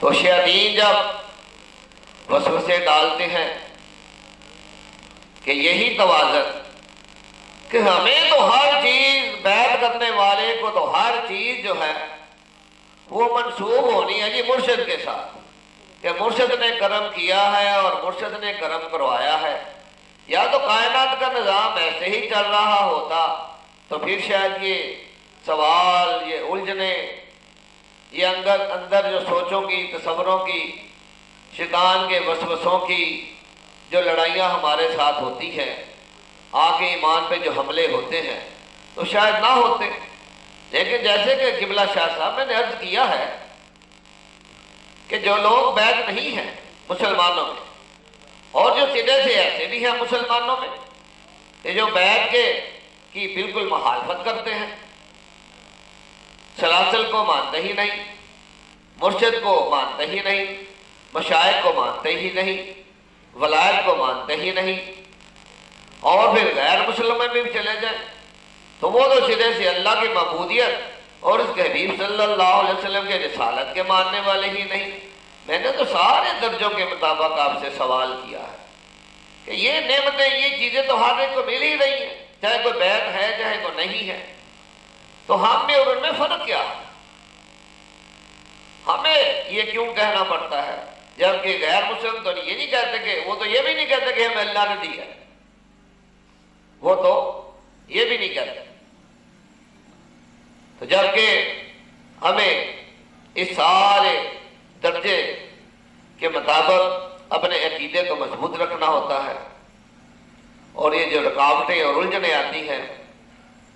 تو شیاطین جب وسوسے ڈالتے ہیں کہ یہی توازن کہ ہمیں تو ہر چیز، بیعت کرنے والے کو تو ہر چیز جو ہے وہ منسوب ہونی ہے جی مرشد کے ساتھ، کہ مرشد نے کرم کیا ہے اور مرشد نے کرم کروایا ہے۔ یا تو کائنات کا نظام ایسے ہی چل رہا ہوتا تو پھر شاید یہ سوال، یہ الجھنے، یہ اندر جو سوچوں کی، تصوروں کی، شیطان کے وسوسوں کی جو لڑائیاں ہمارے ساتھ ہوتی ہیں، آگے ایمان پہ جو حملے ہوتے ہیں، تو شاید نہ ہوتے۔ لیکن جیسے کہ قبلہ شاہ صاحب میں نے عرض کیا ہے کہ جو لوگ بیعت نہیں ہیں مسلمانوں میں، اور جو سرے سے ایسے بھی ہیں مسلمانوں میں کہ جو بیعت کی بالکل مخالفت کرتے ہیں، سلاسل کو مانتے ہی نہیں، مرشد کو مانتے ہی نہیں، مشائخ کو مانتے ہی نہیں، ولایت کو مانتے ہی نہیں، اور پھر غیر مسلم میں بھی چلے جائیں تو وہ تو سرے سے اللہ کی معبودیت اور اس کے حبیب صلی اللہ علیہ وسلم کے رسالت کے ماننے والے ہی نہیں۔ میں نے تو سارے درجوں کے مطابق آپ سے سوال کیا ہے کہ یہ نعمتیں، یہ چیزیں تو ہر ایک کو مل ہی رہی ہیں، چاہے کوئی بیعت ہے چاہے کوئی نہیں ہے، تو ہم میں اور ان میں فرق کیا ہے؟ ہمیں یہ کیوں کہنا پڑتا ہے جبکہ غیر مسلم تو یہ نہیں کہتے، کہ وہ تو یہ بھی نہیں کہتے کہ ہمیں اللہ نے دی ہے، وہ تو یہ بھی نہیں کہتے۔ تو جبکہ ہمیں اس سارے درجے کے مطابق اپنے عقیدے کو مضبوط رکھنا ہوتا ہے، اور یہ جو رکاوٹیں اور الجھنیں آتی ہیں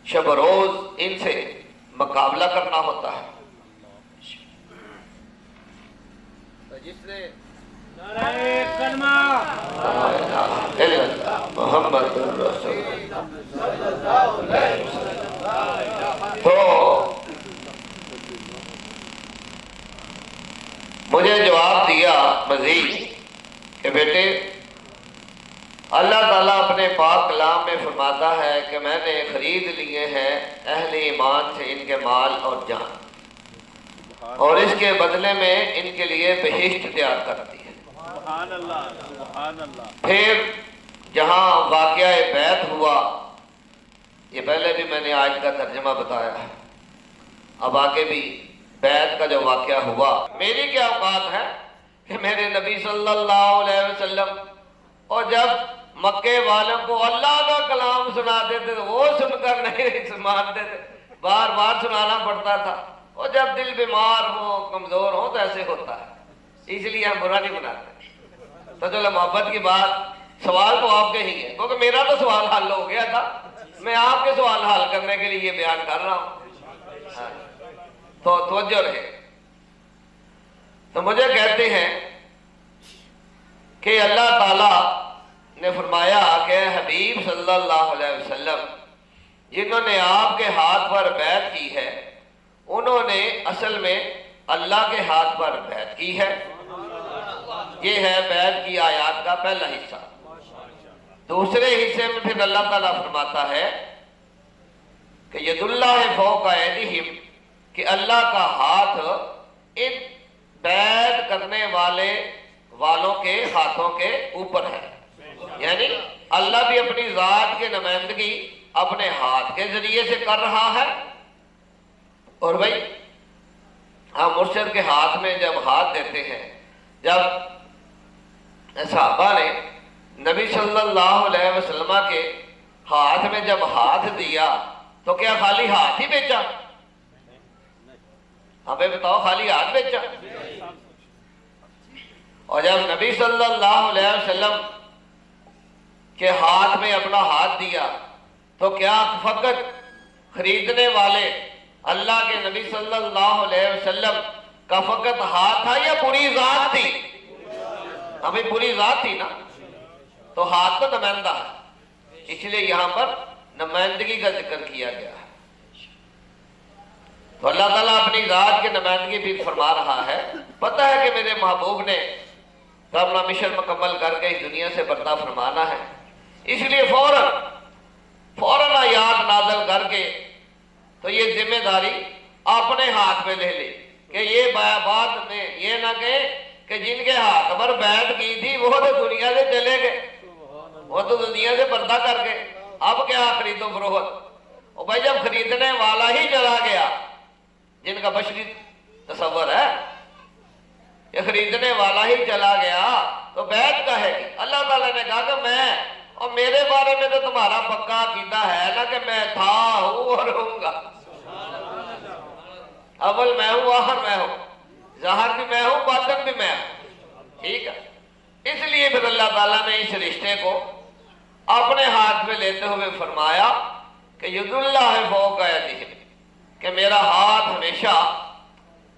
شب و روز ان سے مقابلہ کرنا ہوتا ہے۔ جس نے محمد رسول تو مجھے جواب دیا مزید کہ بیٹے، اللہ تعالیٰ اپنے پاک کلام میں فرماتا ہے کہ میں نے خرید لیے ہیں اہل ایمان سے ان کے مال اور جان، اور اس کے بدلے میں ان کے لیے بہشت تیار کرتی ہے۔ سبحان اللہ، سبحان اللہ۔ پھر جہاں واقعہ بیعت ہوا، یہ پہلے بھی میں نے آج کا ترجمہ بتایا ہے، اب آگے بھی بیعت کا جو واقعہ ہوا، میری کیا اوقات ہے کہ میرے نبی صلی اللہ علیہ وسلم اور جب مکے والوں کو اللہ کا کلام سناتے تھے تو وہ سن کر نہیں مانتے تھے، بار بار سنانا پڑتا تھا، اور جب دل بیمار ہو، کمزور ہو تو ایسے ہوتا ہے، اس لیے ہم برا نہیں بناتے۔ تو چلو محبت کی بات، سوال تو آپ کے ہی ہے، کیونکہ میرا تو سوال حل ہو گیا تھا، میں آپ کے سوال حل کرنے کے لیے یہ بیان کر رہا ہوں، تو توجہ رہے۔ تو مجھے کہتے ہیں کہ اللہ تعالیٰ نے فرمایا کہ حبیب صلی اللہ علیہ وسلم جنہوں نے آپ کے ہاتھ پر بیعت کی ہے، انہوں نے اصل میں اللہ کے ہاتھ پر بیعت کی ہے۔ یہ ہے بیعت کی آیات کا پہلا حصہ۔ دوسرے حصے میں پھر اللہ تعالیٰ فرماتا ہے کہ ید اللہ فوق ایدیہم، کہ اللہ کا ہاتھ ان بیعت کرنے والوں کے ہاتھوں کے اوپر ہے، یعنی اللہ بھی اپنی ذات کی نمائندگی اپنے ہاتھ کے ذریعے سے کر رہا ہے، اور بھائی ہم مرشد کے ہاتھ میں جب ہاتھ دیتے ہیں، جب صحابہ نے نبی صلی اللہ علیہ وسلم کے ہاتھ میں جب ہاتھ دیا تو کیا خالی ہاتھ ہی بیچا؟ ہمیں بتاؤ، خالی ہاتھ بیچا؟ اور جب نبی صلی اللہ علیہ وسلم کے ہاتھ میں اپنا ہاتھ دیا تو کیا فقط خریدنے والے اللہ کے نبی صلی اللہ علیہ وسلم کا فقط ہاتھ تھا یا پوری ذات تھی؟ ہمیں پوری ذات تھی نا، تو ہاتھ تو نمائندہ ہے، اس لیے یہاں پر نمائندگی کا ذکر کیا گیا ہے۔ تو اللہ تعالیٰ اپنی ذات کی نمائندگی بھی فرما رہا ہے، پتہ ہے کہ میرے محبوب نے اپنا مشن مکمل کر کے اس دنیا سے پردہ فرمانا ہے، اس لیے فوراً آیات نازل کر کے تو یہ ذمہ داری اپنے ہاتھ میں لے لے کہ یہ بات میں یہ نہ کہیں کہ جن کے ہاتھ پر بیعت کی تھی وہ تو دنیا سے چلے گئے، وہ تو دنیا سے پردہ کر گئے، اب کیا خرید و فروخت؟ اور بھائی جب خریدنے والا ہی چلا گیا، جن کا بشری تصور ہے کہ خریدنے والا ہی چلا گیا تو بیعت کا ہے۔ اللہ تعالیٰ نے کہا کہ میں اور میرے بارے میں تو تمہارا پکا عقیدہ ہے نا کہ میں تھا، ہوں اور ہوں گا، اول میں ہوں آخر میں ہوں، ظاہر بھی میں ہوں باطن بھی میں ہوں، ٹھیک ہے۔ اس لیے پھر اللہ تعالیٰ نے اس رشتے کو اپنے ہاتھ میں لیتے ہوئے فرمایا کہ ید اللہ فوق ایدیہم، کہ میرا ہاتھ ہمیشہ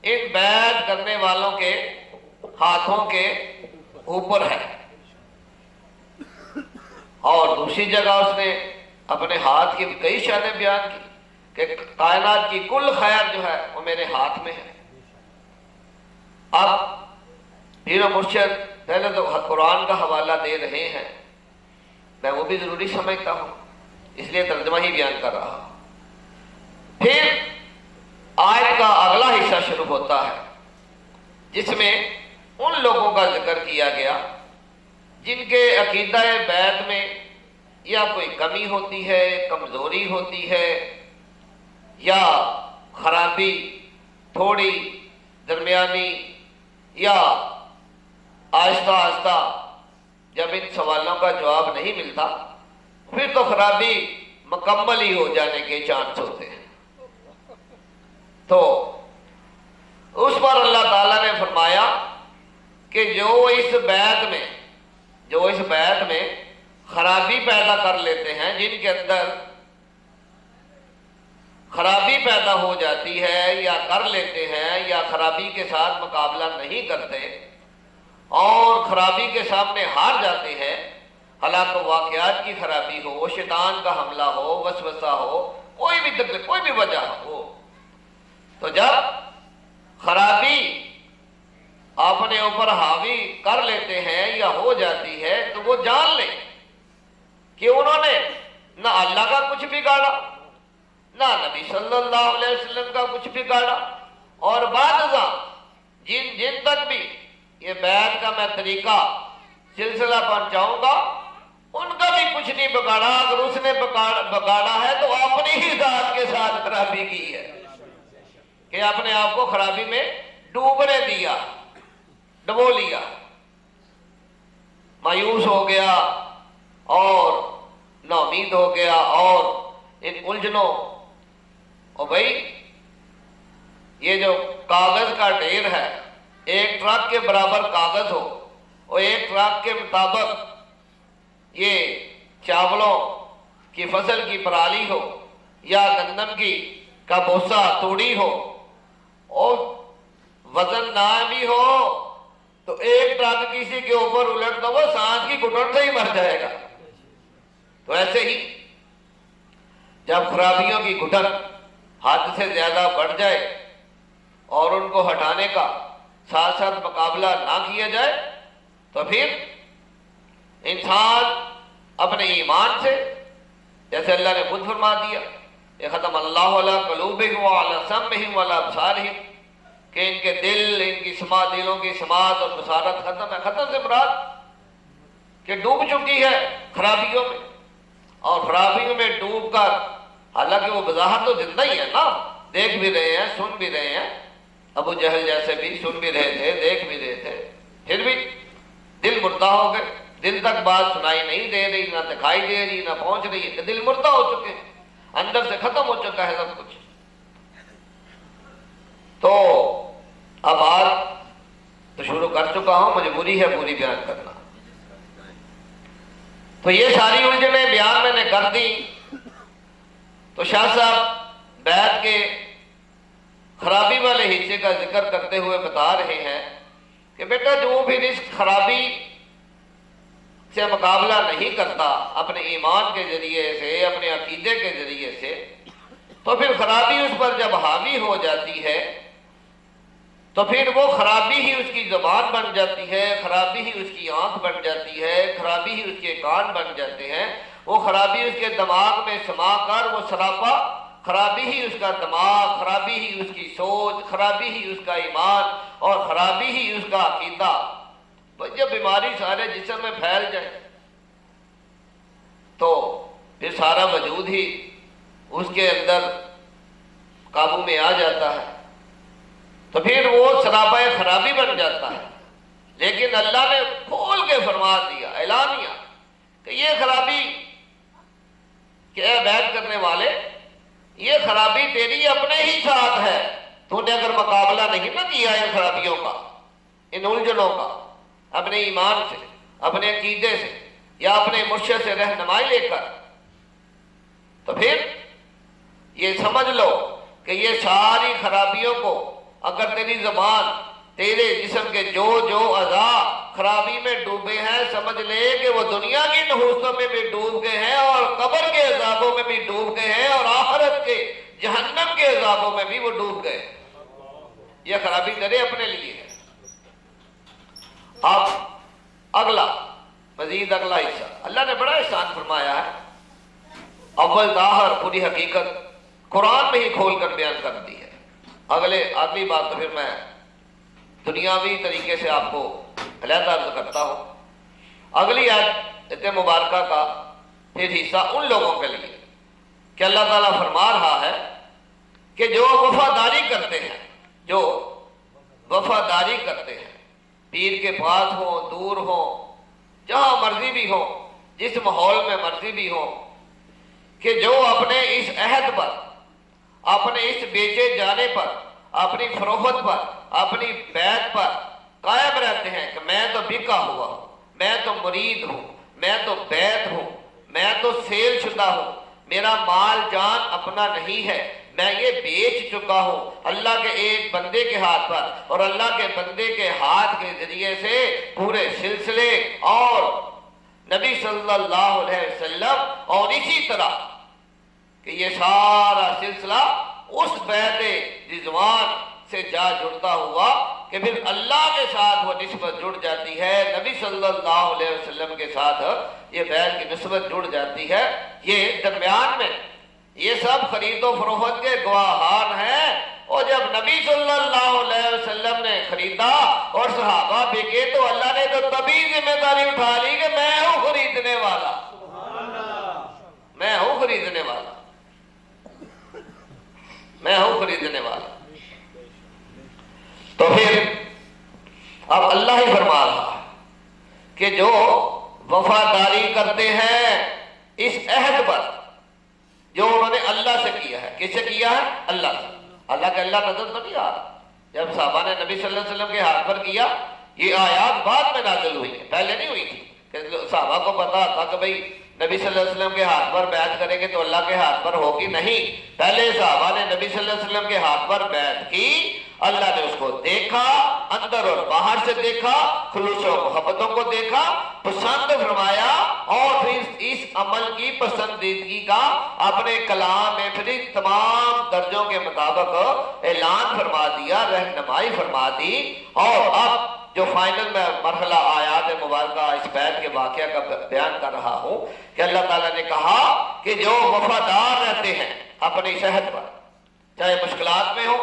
ان بیعت کرنے والوں کے ہاتھوں کے اوپر ہے۔ اور دوسری جگہ اس نے اپنے ہاتھ کی کئی شانیں بیان کی کہ کائنات کی کل خیر جو ہے وہ میرے ہاتھ میں ہے۔ اب پیر و مرشد پہلے تو قرآن کا حوالہ دے رہے ہیں، میں وہ بھی ضروری سمجھتا ہوں، اس لیے ترجمہ ہی بیان کر رہا ہوں۔ پھر آیت کا اگلا حصہ شروع ہوتا ہے جس میں ان لوگوں کا ذکر کیا گیا جن کے عقیدہ بیعت میں یا کوئی کمی ہوتی ہے، کمزوری ہوتی ہے، یا خرابی تھوڑی درمیانی، یا آہستہ آہستہ جب ان سوالوں کا جواب نہیں ملتا پھر تو خرابی مکمل ہی ہو جانے کے چانس ہوتے ہیں۔ تو اس پر اللہ تعالیٰ نے فرمایا کہ جو اس بیعت میں خرابی پیدا کر لیتے ہیں، جن کے اندر خرابی پیدا ہو جاتی ہے یا کر لیتے ہیں یا خرابی کے ساتھ مقابلہ نہیں کرتے اور خرابی کے سامنے ہار جاتے ہیں، حالات و واقعات کی خرابی ہو، شیطان کا حملہ ہو، وسوسہ ہو، کوئی بھی تکلیف، کوئی بھی وجہ ہو، تو جب خرابی اپنے اوپر حاوی کر لیتے ہیں یا ہو جاتی ہے تو وہ جان لیں کہ انہوں نے نہ اللہ کا کچھ بگاڑا، نہ نبی صلی اللہ علیہ وسلم کا کچھ بگاڑا، اور بعد ازاں جن تک بھی یہ بیعت کا میں طریقہ سلسلہ پہنچاؤں گا ان کا بھی کچھ نہیں بگاڑا۔ اگر اس نے بگاڑا ہے تو اپنی ہی ذات کے ساتھ خرابی کی ہے کہ اپنے آپ کو خرابی میں ڈوبنے دیا، ڈبو لیا، مایوس ہو گیا اور نا امید ہو گیا اور ان الجھنوں۔ اور بھائی یہ جو کاغذ کا ڈھیر ہے، ایک ٹرک کے برابر کاغذ ہو اور ایک ٹرک کے مطابق یہ چاولوں کی فصل کی پرالی ہو یا گندم کا بوسہ توڑی ہو اور وزن نہ بھی ہو تو ایک ٹرک کسی کے اوپر الٹ دو وہ سانس کی گھٹن سے ہی مر جائے گا۔ تو ایسے ہی جب خرابیوں کی گھٹن حد سے زیادہ بڑھ جائے اور ان کو ہٹانے کا ساتھ ساتھ مقابلہ نہ کیا جائے تو پھر انسان اپنے ایمان سے، جیسے اللہ نے خود فرما دیا کہ ختم اللہ علی قلوبہم وعلی سمعہم وعلی ابصارہم، کہ ان کے دل، ان کی سماعت، دلوں کی سماعت اور بصارت ختم ہے۔ ختم سے مراد کہ ڈوب چکی ہے خرابیوں میں، اور خرابیوں میں ڈوب کر، حالانکہ وہ بظاہر تو زندہ ہی ہے نا، دیکھ بھی رہے ہیں، سن بھی رہے ہیں، ابو جہل جیسے بھی سن بھی رہے تھے، دیکھ بھی رہے تھے، پھر بھی دل مردہ ہو گئے، دل تک بات سنائی نہیں دے رہی، نہ دکھائی دے رہی، نہ پہنچ رہی ہے، کہ دل مردہ ہو چکے ہیں، اندر سے ختم ہو چکا ہے سب کچھ۔ تو اب بات تو شروع کر چکا ہوں، مجبوری ہے پوری بیان کرنا۔ تو یہ ساری الجھنیں بیان میں نے کر دی۔ تو شاہ صاحب بیعت کے خرابی والے حصے کا ذکر کرتے ہوئے بتا رہے ہیں کہ بیٹا جو بھی اس خرابی سے مقابلہ نہیں کرتا اپنے ایمان کے ذریعے سے، اپنے عقیدے کے ذریعے سے، تو پھر خرابی اس پر جب حاوی ہو جاتی ہے تو پھر وہ خرابی ہی اس کی زبان بن جاتی ہے، خرابی ہی اس کی آنکھ بن جاتی ہے، خرابی ہی اس کے کان بن جاتے ہیں، وہ خرابی اس کے دماغ میں سما کر وہ سراپا خرابی ہی اس کا دماغ، خرابی ہی اس کی سوچ، خرابی ہی اس کا ایمان اور خرابی ہی اس کا عقیدہ۔ بس جب بیماری سارے جسم میں پھیل جائے تو پھر سارا وجود ہی اس کے اندر قابو میں آ جاتا ہے، تو پھر وہ سراپا خرابی بن جاتا ہے۔ لیکن اللہ نے کھول کے فرما دیا، اعلانیہ، کہ یہ خرابی کہ اے بیعت کرنے والے، یہ خرابی تیری اپنے ہی ساتھ ہے۔ تو نے اگر مقابلہ نہیں نہ کیا ان خرابیوں کا، ان الجھنوں کا، اپنے ایمان سے، اپنے عقیدے سے یا اپنے مرشد سے رہنمائی لے کر، تو پھر یہ سمجھ لو کہ یہ ساری خرابیوں کو اگر تیری زبان، تیرے جسم کے جو اعضاء خرابی میں ڈوبے ہیں، سمجھ لے کہ وہ دنیا کی نحوستوں میں بھی ڈوب گئے ہیں اور قبر کے عذابوں میں بھی ڈوب گئے ہیں اور آخرت کے جہنم کے عذابوں میں بھی وہ ڈوب گئے۔ یہ خرابی کرے اپنے لیے ہے۔ اب اگلا حصہ اللہ نے بڑا احسان فرمایا ہے، اول ظاہر پوری حقیقت قرآن میں ہی کھول کر بیان کر دی ہے۔ اگلی بات تو پھر میں دنیاوی طریقے سے آپ کو علیحدہ عرض کرتا ہوں۔ اگلی آیت مبارکہ کا پھر حصہ ان لوگوں کے لیے کہ اللہ تعالیٰ فرما رہا ہے کہ جو وفاداری کرتے ہیں، جو وفاداری کرتے ہیں، پیر کے پاس ہوں، دور ہوں، جہاں مرضی بھی ہو، جس ماحول میں مرضی بھی ہو، کہ جو اپنے اس عہد پر، اپنے اس بیچے جانے پر، اپنی فروخت پر، اپنی بیعت پر قائم رہتے ہیں کہ میں تو بکا ہوا ہوں، میں تو مرید ہوں، میں تو بیعت ہوں، میں تو سیل شدہ ہوں، میرا مال جان اپنا نہیں ہے، میں یہ بیچ چکا ہوں اللہ کے ایک بندے کے ہاتھ پر، اور اللہ کے بندے کے ہاتھ کے ذریعے سے پورے سلسلے اور نبی صلی اللہ علیہ وسلم، اور اسی طرح کہ یہ سارا سلسلہ اس بیعت رضوان سے جا جڑتا ہوا کہ پھر اللہ کے ساتھ وہ نسبت جڑ جاتی ہے، نبی صلی اللہ علیہ وسلم کے ساتھ یہ بیعت کی نسبت جڑ جاتی ہے۔ یہ درمیان میں یہ سب خرید و فروخت کے گواہان ہیں، اور جب نبی صلی اللہ علیہ وسلم نے خریدا اور صحابہ بکے تو اللہ نے تو تبھی ذمہ داری اٹھا لی کہ میں ہوں خریدنے والا، میں ہوں خریدنے والا، میں ہوں خریدنے والا۔ تو پھر اب اللہ ہی فرما رہا کہ جو وفاداری کرتے ہیں اس عہد پر جو انہوں نے اللہ سے کیا ہے۔ کس سے کیا ہے؟ اللہ سے۔ اللہ کا اللہ نظر تو نہیں آ رہا۔ جب صحابہ نے نبی صلی اللہ علیہ وسلم کے ہاتھ پر کیا، یہ آیات بعد میں نازل ہوئی ہے، پہلے نہیں ہوئی تھی، کہ صحابہ کو پتا تھا کہ بھئی نبی صلی اللہ علیہ وسلم کے ہاتھ پر بیعت کریں گے تو اللہ کے ہاتھ پر ہوگی، نہیں، پہلے صحابہ نے نبی صلی اللہ علیہ وسلم کے ہاتھ پر بیعت کی، اللہ نے اس کو دیکھا، اندر اور باہر سے دیکھا، خلوص و محبتوں کو دیکھا، پسند فرمایا، اور پھر اس عمل کی پسندیدگی کا اپنے کلام میں پھر تمام درجوں کے مطابق اعلان فرما دیا، رہنمائی فرما دی۔ اور اب جو فائنل میں مرحلہ آیات مبارکہ اس بیعت کے واقعہ کا بیان کر رہا ہوں کہ اللہ تعالیٰ نے کہا کہ جو وفادار رہتے ہیں اپنی صحت پر، چاہے مشکلات میں ہو،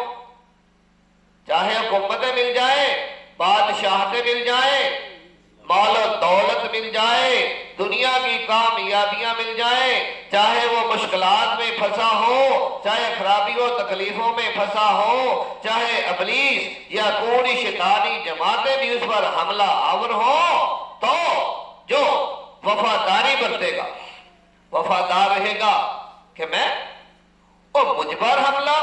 چاہے حکومتیں مل جائیں، بادشاہتیں مل جائیں، مال و دولت مل جائے، دنیا کی کامیابیاں مل جائیں، چاہے وہ مشکلات میں پھنسا ہو، چاہے خرابی و تکلیفوں میں پھنسا ہو، چاہے ابلیس یا کوڑی شیطانی جماعتیں بھی اس پر حملہ آور ہو، تو جو وفاداری برتے گا، وفادار رہے گا کہ میں مجھ پر حملہ،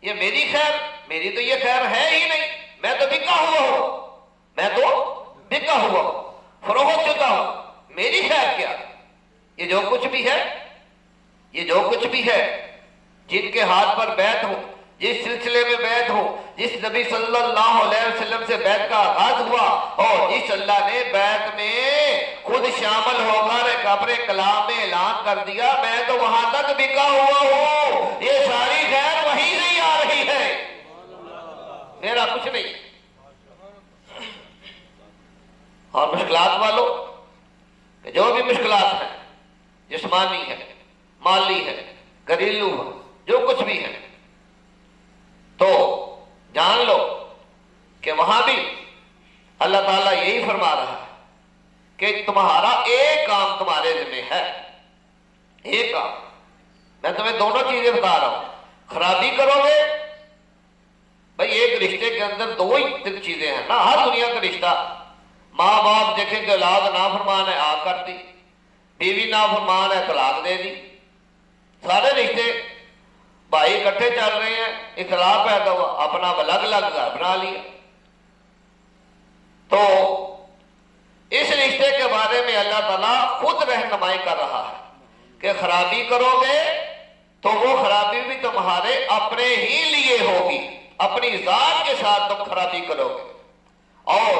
یہ میری خیر، میری تو یہ خیر ہے ہی نہیں، میں تو بکا ہوا ہوں، میں تو بکا ہوا ہوں، فروخت شدہ ہوں، میری خیر کیا؟ یہ جو کچھ بھی ہے، یہ جو کچھ بھی ہے، جن کے ہاتھ پر بیعت ہو، جس سلسلے میں بیعت ہو، جس نبی صلی اللہ علیہ وسلم سے بیعت کا آغاز ہوا، اور جس اللہ نے بیعت میں خود شامل ہو کر ایک اپنے کلام میں اعلان کر دیا میں تو وہاں تک بکا ہوا ہوں، یہ ساری خیر وہیں سے ہی آ رہی ہے، میرا کچھ نہیں۔ اور مشکلات والوں کہ جو بھی مشکلات ہیں، جسمانی ہے، مالی ہے، گھریلو ہے، جو کچھ بھی ہے، تو جان لو کہ وہاں بھی اللہ تعالیٰ یہی فرما رہا ہے کہ تمہارا ایک کام تمہارے ذمہ ہے، ایک کام۔ میں تمہیں دونوں چیزیں بتا رہا ہوں، خرابی کرو گے، بھائی ایک رشتے کے اندر دو ہی چیزیں ہیں نا، ہر دنیا کا رشتہ، ماں باپ دیکھیں کہ اولاد نافرمان ہے، آگ کر دی، بیوی نافرمان ہے، طلاق دے دی، سارے رشتے بھائی اکٹھے چل رہے ہیں، اختلاف پیدا ہوا، اپنا الگ الگ گھر بنا لیا۔ تو اس رشتے کے بارے میں اللہ تعالیٰ خود رہنمائی کر رہا ہے کہ خرابی کرو گے تو وہ خرابی بھی تمہارے اپنے ہی لیے ہوگی، اپنی ذات کے ساتھ تم خرابی کرو گے۔ اور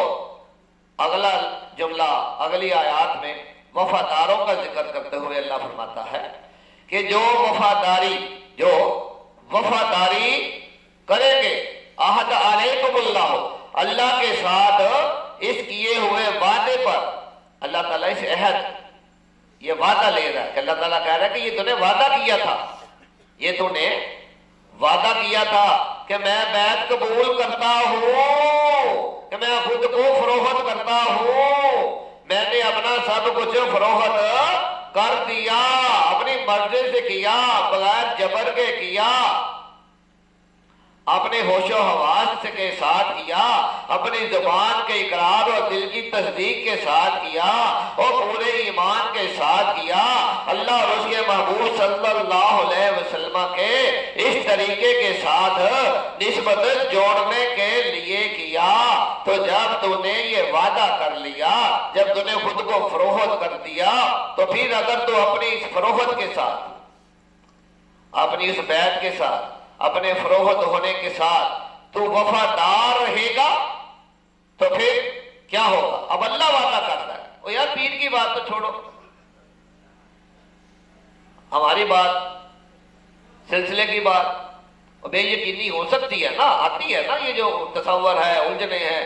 اگلا جملہ اگلی آیات میں وفاداروں کا ذکر کرتے ہوئے اللہ فرماتا ہے کہ جو وفاداری کریں گے، عہد علیکم اللہ کے ساتھ اس کیے ہوئے وعدے پر، اللہ تعالیٰ اس عہد، یہ وعدہ لے رہا ہے کہ اللہ تعالیٰ کہہ رہا ہے کہ یہ تو نے وعدہ کیا تھا، یہ تو نے وعدہ کیا تھا کہ میں بیعت قبول کرتا ہوں، کہ میں خود کو فروخت کرتا ہوں، میں نے اپنا سب کچھ فروخت کر دیا، اپنی مرضی سے کیا، بغیر جبر کے کیا، اپنے ہوش و حواس کے ساتھ کیا، اپنی زبان کے اقرار اور دل کی تصدیق کے ساتھ کیا، اور پورے ایمان کے ساتھ کیا، اللہ اور اس کے محبوب صلی اللہ علیہ وسلم کے اس طریقے کے ساتھ نسبت جوڑنے کے لیے کیا۔ تو جب تو نے یہ وعدہ کر لیا، جب تو نے خود کو فروخت کر دیا، تو پھر اگر تو اپنی اس فروخت کے ساتھ، اپنی اس بیعت کے ساتھ، اپنے فروخت ہونے کے ساتھ تو وفادار رہے گا، تو پھر کیا ہوگا؟ اب اللہ وعدہ کرتا ہے، وہ یار پیر کی بات تو چھوڑو، ہماری بات، سلسلے کی بات بے یقینی ہو سکتی ہے نا، آتی ہے نا، یہ جو تصور ہے، الجھنے ہیں،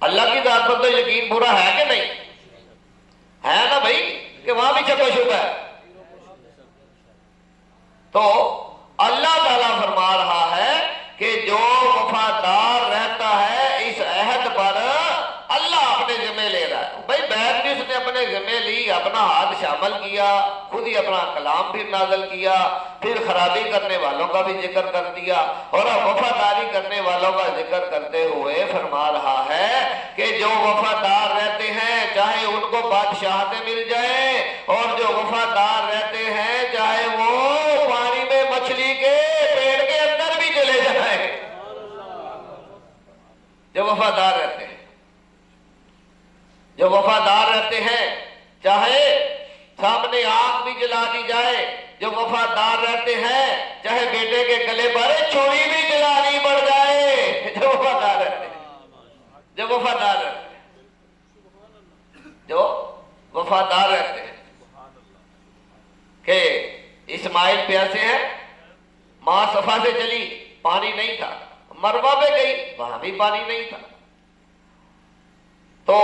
اللہ کی ذات پر تو یقین برا ہے کہ نہیں ہے نا بھائی، کہ وہاں بھی شک و شبہ ہے۔ تو اللہ تعالیٰ فرما رہا ہے کہ جو وفادار رہتا ہے اس عہد پر، اللہ اپنے ذمہ لے رہا ہے۔ بھائی بیعت بھی اس نے اپنے ذمہ لی، اپنا ہاتھ شامل کیا، خود ہی اپنا کلام پھر نازل کیا، پھر خرابی کرنے والوں کا بھی ذکر کر دیا، اور اب وفاداری کرنے والوں کا ذکر کرتے ہوئے فرما رہا ہے کہ جو وفادار رہتے ہیں چاہے ان کو بادشاہتیں مل جائیں، اور جو وفادار رہتے ہیں چاہے وہ پانی میں مچھلی کے پیڑ کے اندر بھی چلے جائیں، جو وفادار رہتے ہیں، جو وفادار رہتے ہیں چاہے سامنے آگ بھی جلا دی جائے، جو وفادار رہتے ہیں چاہے بیٹے کے گلے پر چھری بھی جلانی پڑ جائے، جو وفادار رہتے ہیں، جو وفادار رہتے ہیں، جو وفادار رہتے ہیں۔ کہ اسماعیل پیاسے ہیں، ماں صفا سے چلی، پانی نہیں تھا، مروہ پہ گئی، وہاں بھی پانی نہیں تھا، تو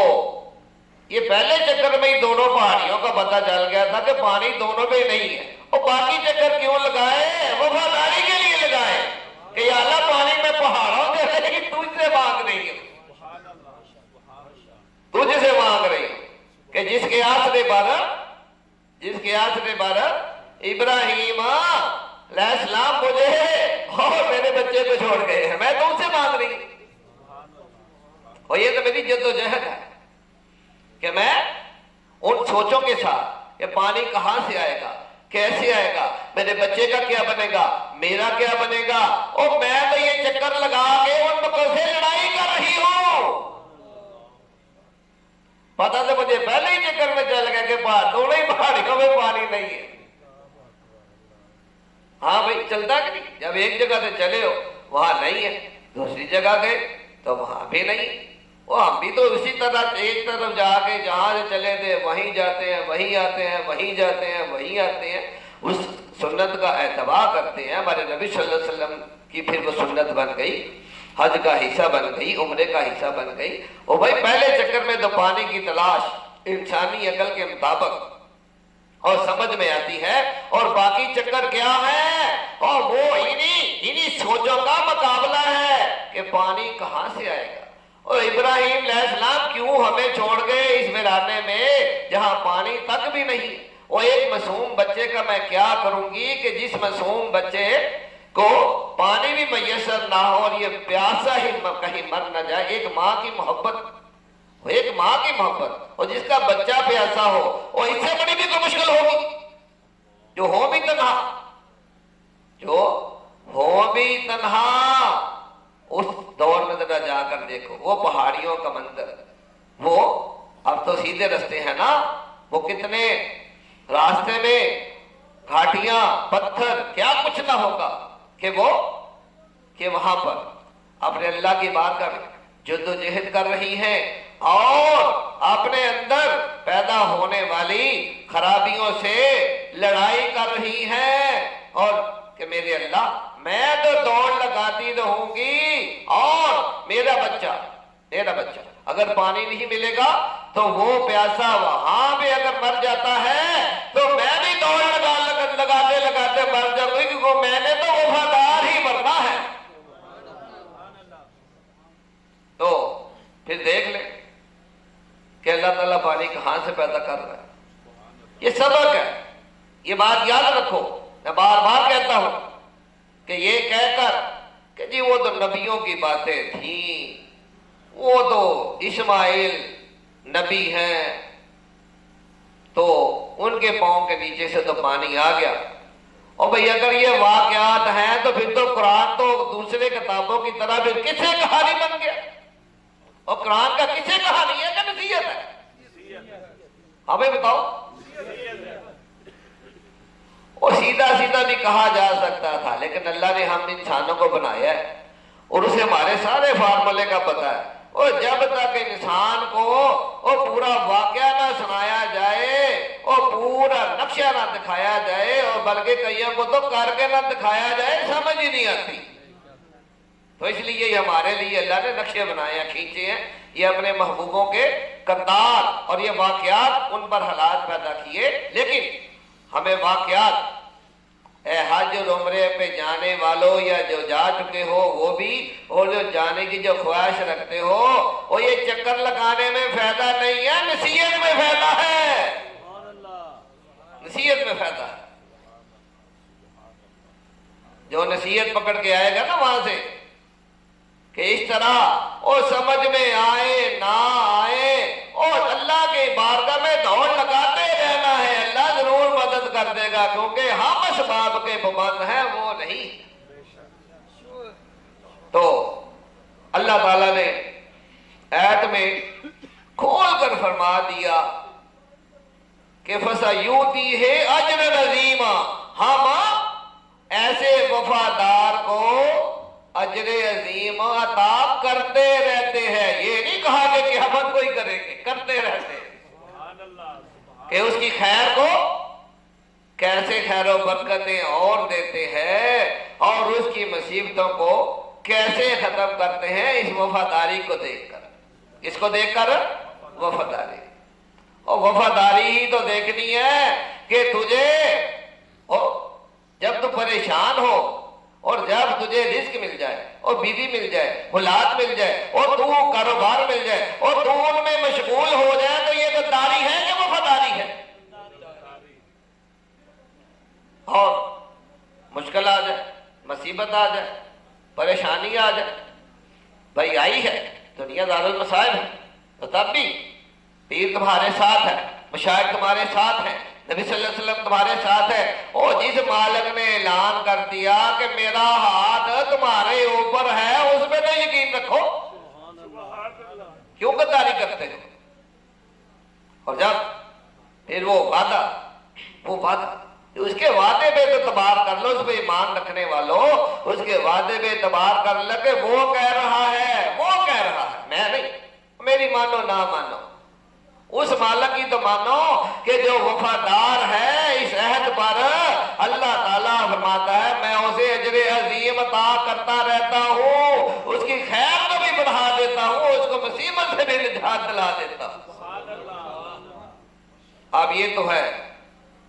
یہ پہلے چکر میں ہی دونوں پہاڑیوں کا پتہ چل گیا تھا کہ پانی دونوں پہ نہیں ہے، اور باقی چکر کیوں لگائے؟ وفاداری کے لیے لگائے کہ یا اللہ پانی میں پہاڑوں سے رہی، تجھ سے مانگ رہی ہوں، تجھ سے مانگ رہی ہوں کہ جس کے آسرے پر ابراہیم علیہ السلام مجھے اور میرے بچے کو چھوڑ گئے ہیں، میں تو ان سے مانگ رہی ہوں، اور یہ تو میری جد و جہد ہے کہ میں ان سوچوں کے ساتھ کہ پانی کہاں سے آئے گا، کیسے آئے گا، میرے بچے کا کیا بنے گا، میرا کیا بنے گا، اور میں تو یہ چکر لگا کے ان لوگوں سے لڑائی کر رہی ہوں، پتہ تو مجھے پہلے ہی چکر میں چل گیا کہ دونوں ہی پہاڑیوں میں پانی نہیں ہے۔ ہاں بھائی چلتا کہ نہیں، جب ایک جگہ سے چلے ہو وہاں نہیں ہے، دوسری جگہ گئے تو وہاں بھی نہیں، وہ ہم بھی تو اسی طرح ایک طرف جا کے جہاں سے چلے تھے وہیں جاتے ہیں، وہیں آتے ہیں، وہیں جاتے ہیں، وہیں آتے ہیں، اس سنت کا اتباع کرتے ہیں۔ ہمارے نبی صلی اللہ علیہ وسلم کی پھر وہ سنت بن گئی، حج کا حصہ بن گئی، عمرے کا حصہ بن گئی۔ اور بھائی پہلے چکر میں تو پانی کی تلاش انسانی عقل کے مطابق اور سمجھ میں آتی ہے، اور باقی چکر کیا ہے، اور وہ انہی سوچوں کا مقابلہ ہے کہ پانی کہاں سے آئے گا۔ اور ابراہیم علیہ السلام کیوں ہمیں چھوڑ گئے اس ویرانے میں جہاں پانی تک بھی نہیں۔ وہ ایک معصوم بچے کا میں کیا کروں گی کہ جس معصوم بچے کو پانی بھی میسر نہ ہو اور یہ پیاسا ہی کہیں مر نہ جائے۔ ایک ماں کی محبت، ایک ماں کی محبت، اور جس کا بچہ پیاسا ہو، اور اس سے بڑی بھی کوئی مشکل ہوگی، جو ہو بھی تنہا، جو ہو بھی تنہا۔ اس دور میں ذرا جا کر دیکھو وہ پہاڑیوں کا منظر، وہ اب تو سیدھے رستے ہیں نا، وہ کتنے راستے میں گھاٹیاں، پتھر، کیا کچھ نہ ہوگا کہ وہاں پر اپنے اللہ کی بات کر جدوجہد کر رہی ہیں اور اپنے اندر پیدا ہونے والی خرابیوں سے لڑائی کر رہی ہیں، اور کہ میرے اللہ میں تو دوڑ لگاتی رہوں گی، اور میرا بچہ اگر پانی نہیں ملے گا تو وہ پیاسا وہاں پہ اگر مر جاتا ہے تو میں بھی دوڑ لگاتے مر جاؤں گی، کیونکہ میں نے تو وفادار ہی مرنا ہے۔ تو پھر دیکھ لیں کہ اللہ تعالیٰ پانی کہاں سے پیدا کر رہا ہے۔ یہ سبق ہے، یہ بات یاد رکھو، میں بار بار کہتا ہوں کہ یہ کہہ کر کہ جی وہ تو نبیوں کی باتیں تھیں، وہ تو اسماعیل نبی ہیں تو ان کے پاؤں کے نیچے سے تو پانی آ گیا، اور بھئی اگر یہ واقعات ہیں تو پھر تو قرآن تو دوسرے کتابوں کی طرح پھر کس سے کہانی بن گیا، اور قرآن کا کس سے کہانی ہے کہ نصیحت ہے؟ ہمیں بتاؤ۔ اور سیدھا بھی کہا جا سکتا تھا، لیکن اللہ نے ہم انسانوں کو بنایا ہے اور اسے ہمارے سارے فارمولے کا پتہ ہے، اور جب تک انسان کو اور پورا واقعہ نہ سنایا جائے اور پورا نقشہ نہ دکھایا جائے، اور بلکہ کئیوں کو تو کر کے نہ دکھایا جائے، سمجھ ہی نہیں آتی۔ تو اس لیے ہمارے لیے اللہ نے نقشے بنائے ہیں، کھینچے ہیں، یہ اپنے محبوبوں کے کردار اور یہ واقعات ان پر حالات پیدا کیے۔ لیکن ہمیں واقعات، اے حج اور عمرے پہ جانے والوں یا جو جا چکے ہو وہ بھی، اور جو جانے کی جو خواہش رکھتے ہو، اور یہ چکر لگانے میں فائدہ نہیں ہے، نصیحت میں فائدہ ہے، نصیحت میں فائدہ ہے۔ جو نصیحت پکڑ کے آئے گا نا وہاں سے کہ اس طرح اور سمجھ میں آئے نہ آئے، اور اللہ کے بارگاہ میں دوڑ لگاتے رہنا ہے، اللہ ضرور مدد کر دے گا، کیونکہ ہم اسباب کے پابند ہیں، وہ نہیں۔ تو اللہ تعالیٰ نے آیت میں کھول کر فرما دیا کہ فَسَيُؤْتِيهِ أَجْرًا عَظِيمًا، ہم ایسے وفادار کو اجر عظیم عطا کرتے رہتے ہیں۔ یہ نہیں کہا کہ قیامت کو ہی کریں گے، کرتے رہتے ہیں کہ اس کی خیر کو کیسے خیر و برکتیں اور دیتے ہیں، اور اس کی مصیبتوں کو کیسے ختم کرتے ہیں، اس وفاداری کو دیکھ کر، اس کو دیکھ کر وفاداری، اور وفاداری ہی تو دیکھنی ہے کہ تجھے جب تو پریشان ہو، اور جب تجھے رزق مل جائے، اور بیوی مل جائے، اولاد مل جائے، اور تو کاروبار مل جائے، اور تو ان میں مشغول ہو جائے، تو یہ غداری ہے کہ وفاداری ہے؟ اور مشکل آ جائے، مصیبت آ جائے، پریشانی آ جائے، بھائی آئی ہے، دنیا دار المصائب ہے، تو تب بھی پیر تمہارے ساتھ ہے، مشائخ تمہارے ساتھ ہیں، نبی صلی اللہ علیہ وسلم تمہارے ساتھ ہے، اور جس مالک نے اعلان کر دیا کہ میرا ہاتھ تمہارے اوپر ہے، اس میں تو یقین رکھو، کیوں غداری کرتے ہو؟ اور جب پھر وہ وعدہ اس کے وعدے پہ تو اعتبار کر لو، اس پہ ایمان رکھنے والوں اس کے وعدے پہ اعتبار کر لو کہ وہ کہہ رہا ہے، میں نہیں، میری مانو نہ مانو، اس مالک کی تو مانو کہ جو وفادار ہے اس عہد پر، اللہ تعالیٰ فرماتا ہے میں اسے اجر عظیم عطا کرتا رہتا ہوں، اس کی خیر کو بھی بڑھا دیتا ہوں، اس کو مصیبت سے بھی نجات دلا دیتا ہوں۔ اب یہ تو ہے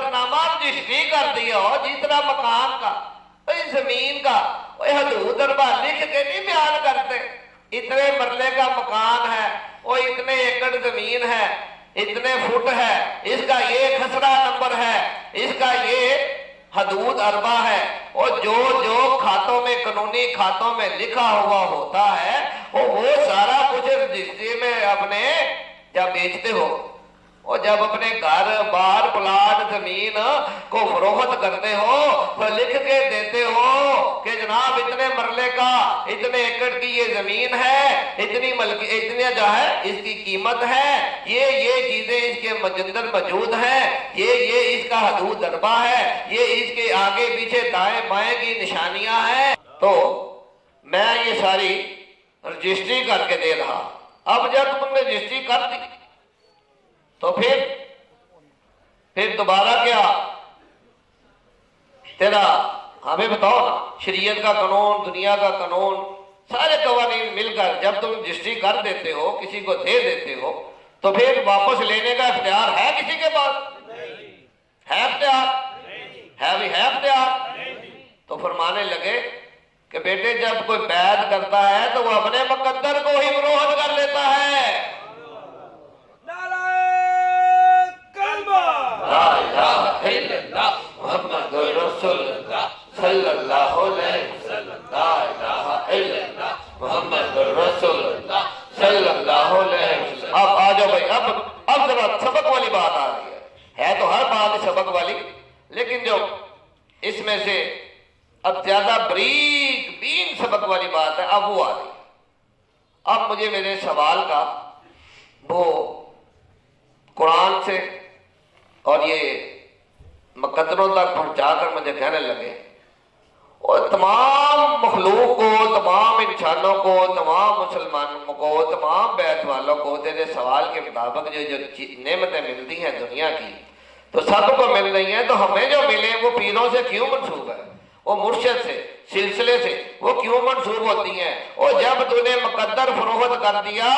مقدرنامہ رجسٹری کر دیا ہو جس طرح مکان کا زمین کا حدود اربا لکھ کے نہیں بیان کرتے اتنے مرلے کا مکان ہے وہ اتنے ایکڑ زمین ہے اتنے فٹ ہے اس کا یہ خسرہ نمبر ہے اس کا یہ حدود اربا ہے اور جو کھاتوں میں قانونی کھاتوں میں لکھا ہوا ہوتا ہے وہ سارا کچھ رجسٹری میں اپنے جب بیچتے ہو اور جب اپنے گھر بار پلاٹ زمین کو فروخت کرتے ہو تو لکھ کے دیتے ہو کہ جناب اتنے مرلے کا اتنے ایکڑ کی یہ زمین ہے اتنی جو ہے اس کی قیمت ہے یہ چیزیں اس کے اندر موجود ہیں یہ اس کا حدود اربا ہے یہ اس کے آگے پیچھے دائیں بائیں کی نشانیاں ہیں تو میں یہ ساری رجسٹری کر کے دے رہا اب جب تم نے رجسٹری کر دی تو پھر دوبارہ کیا تیرا ہمیں بتاؤ نا شریعت کا قانون دنیا کا قانون سارے قوانین مل کر جب تم رجسٹری کر دیتے ہو کسی کو دے دیتے ہو تو پھر واپس لینے کا اختیار ہے کسی کے پاس ہے اختیار تو فرمانے لگے کہ بیٹے جب کوئی بیعت کرتا ہے تو وہ اپنے مقدر کو ہی فروخت کر لیتا ہے لا الہ الا اللہ محمد رسول اللہ صلی اللہ علیہ وسلم لا الہ الا اللہ محمد رسول اللہ صلی اللہ علیہ وسلم اب آ جاؤ بھائی اب ذرا سبق والی بات آ رہی ہے تو ہر بات سبق والی لیکن جو اس میں سے اب زیادہ بریک بین سبق والی بات ہے اب وہ آ رہی ہے اب مجھے میرے سوال کا وہ قرآن سے اور یہ مقدروں تک پہنچا کر مجھے کہنے لگے اور تمام مخلوق کو تمام انسانوں کو تمام مسلمانوں کو تمام بیت والوں کو تیرے سوال کے مطابق جو نعمتیں ملتی ہیں دنیا کی تو سب کو مل رہی ہیں تو ہمیں جو ملے وہ پیروں سے کیوں منسوب ہے وہ مرشد سے سلسلے سے وہ کیوں منسوب ہوتی ہیں اور جب تو نے مقدر فروخت کر دیا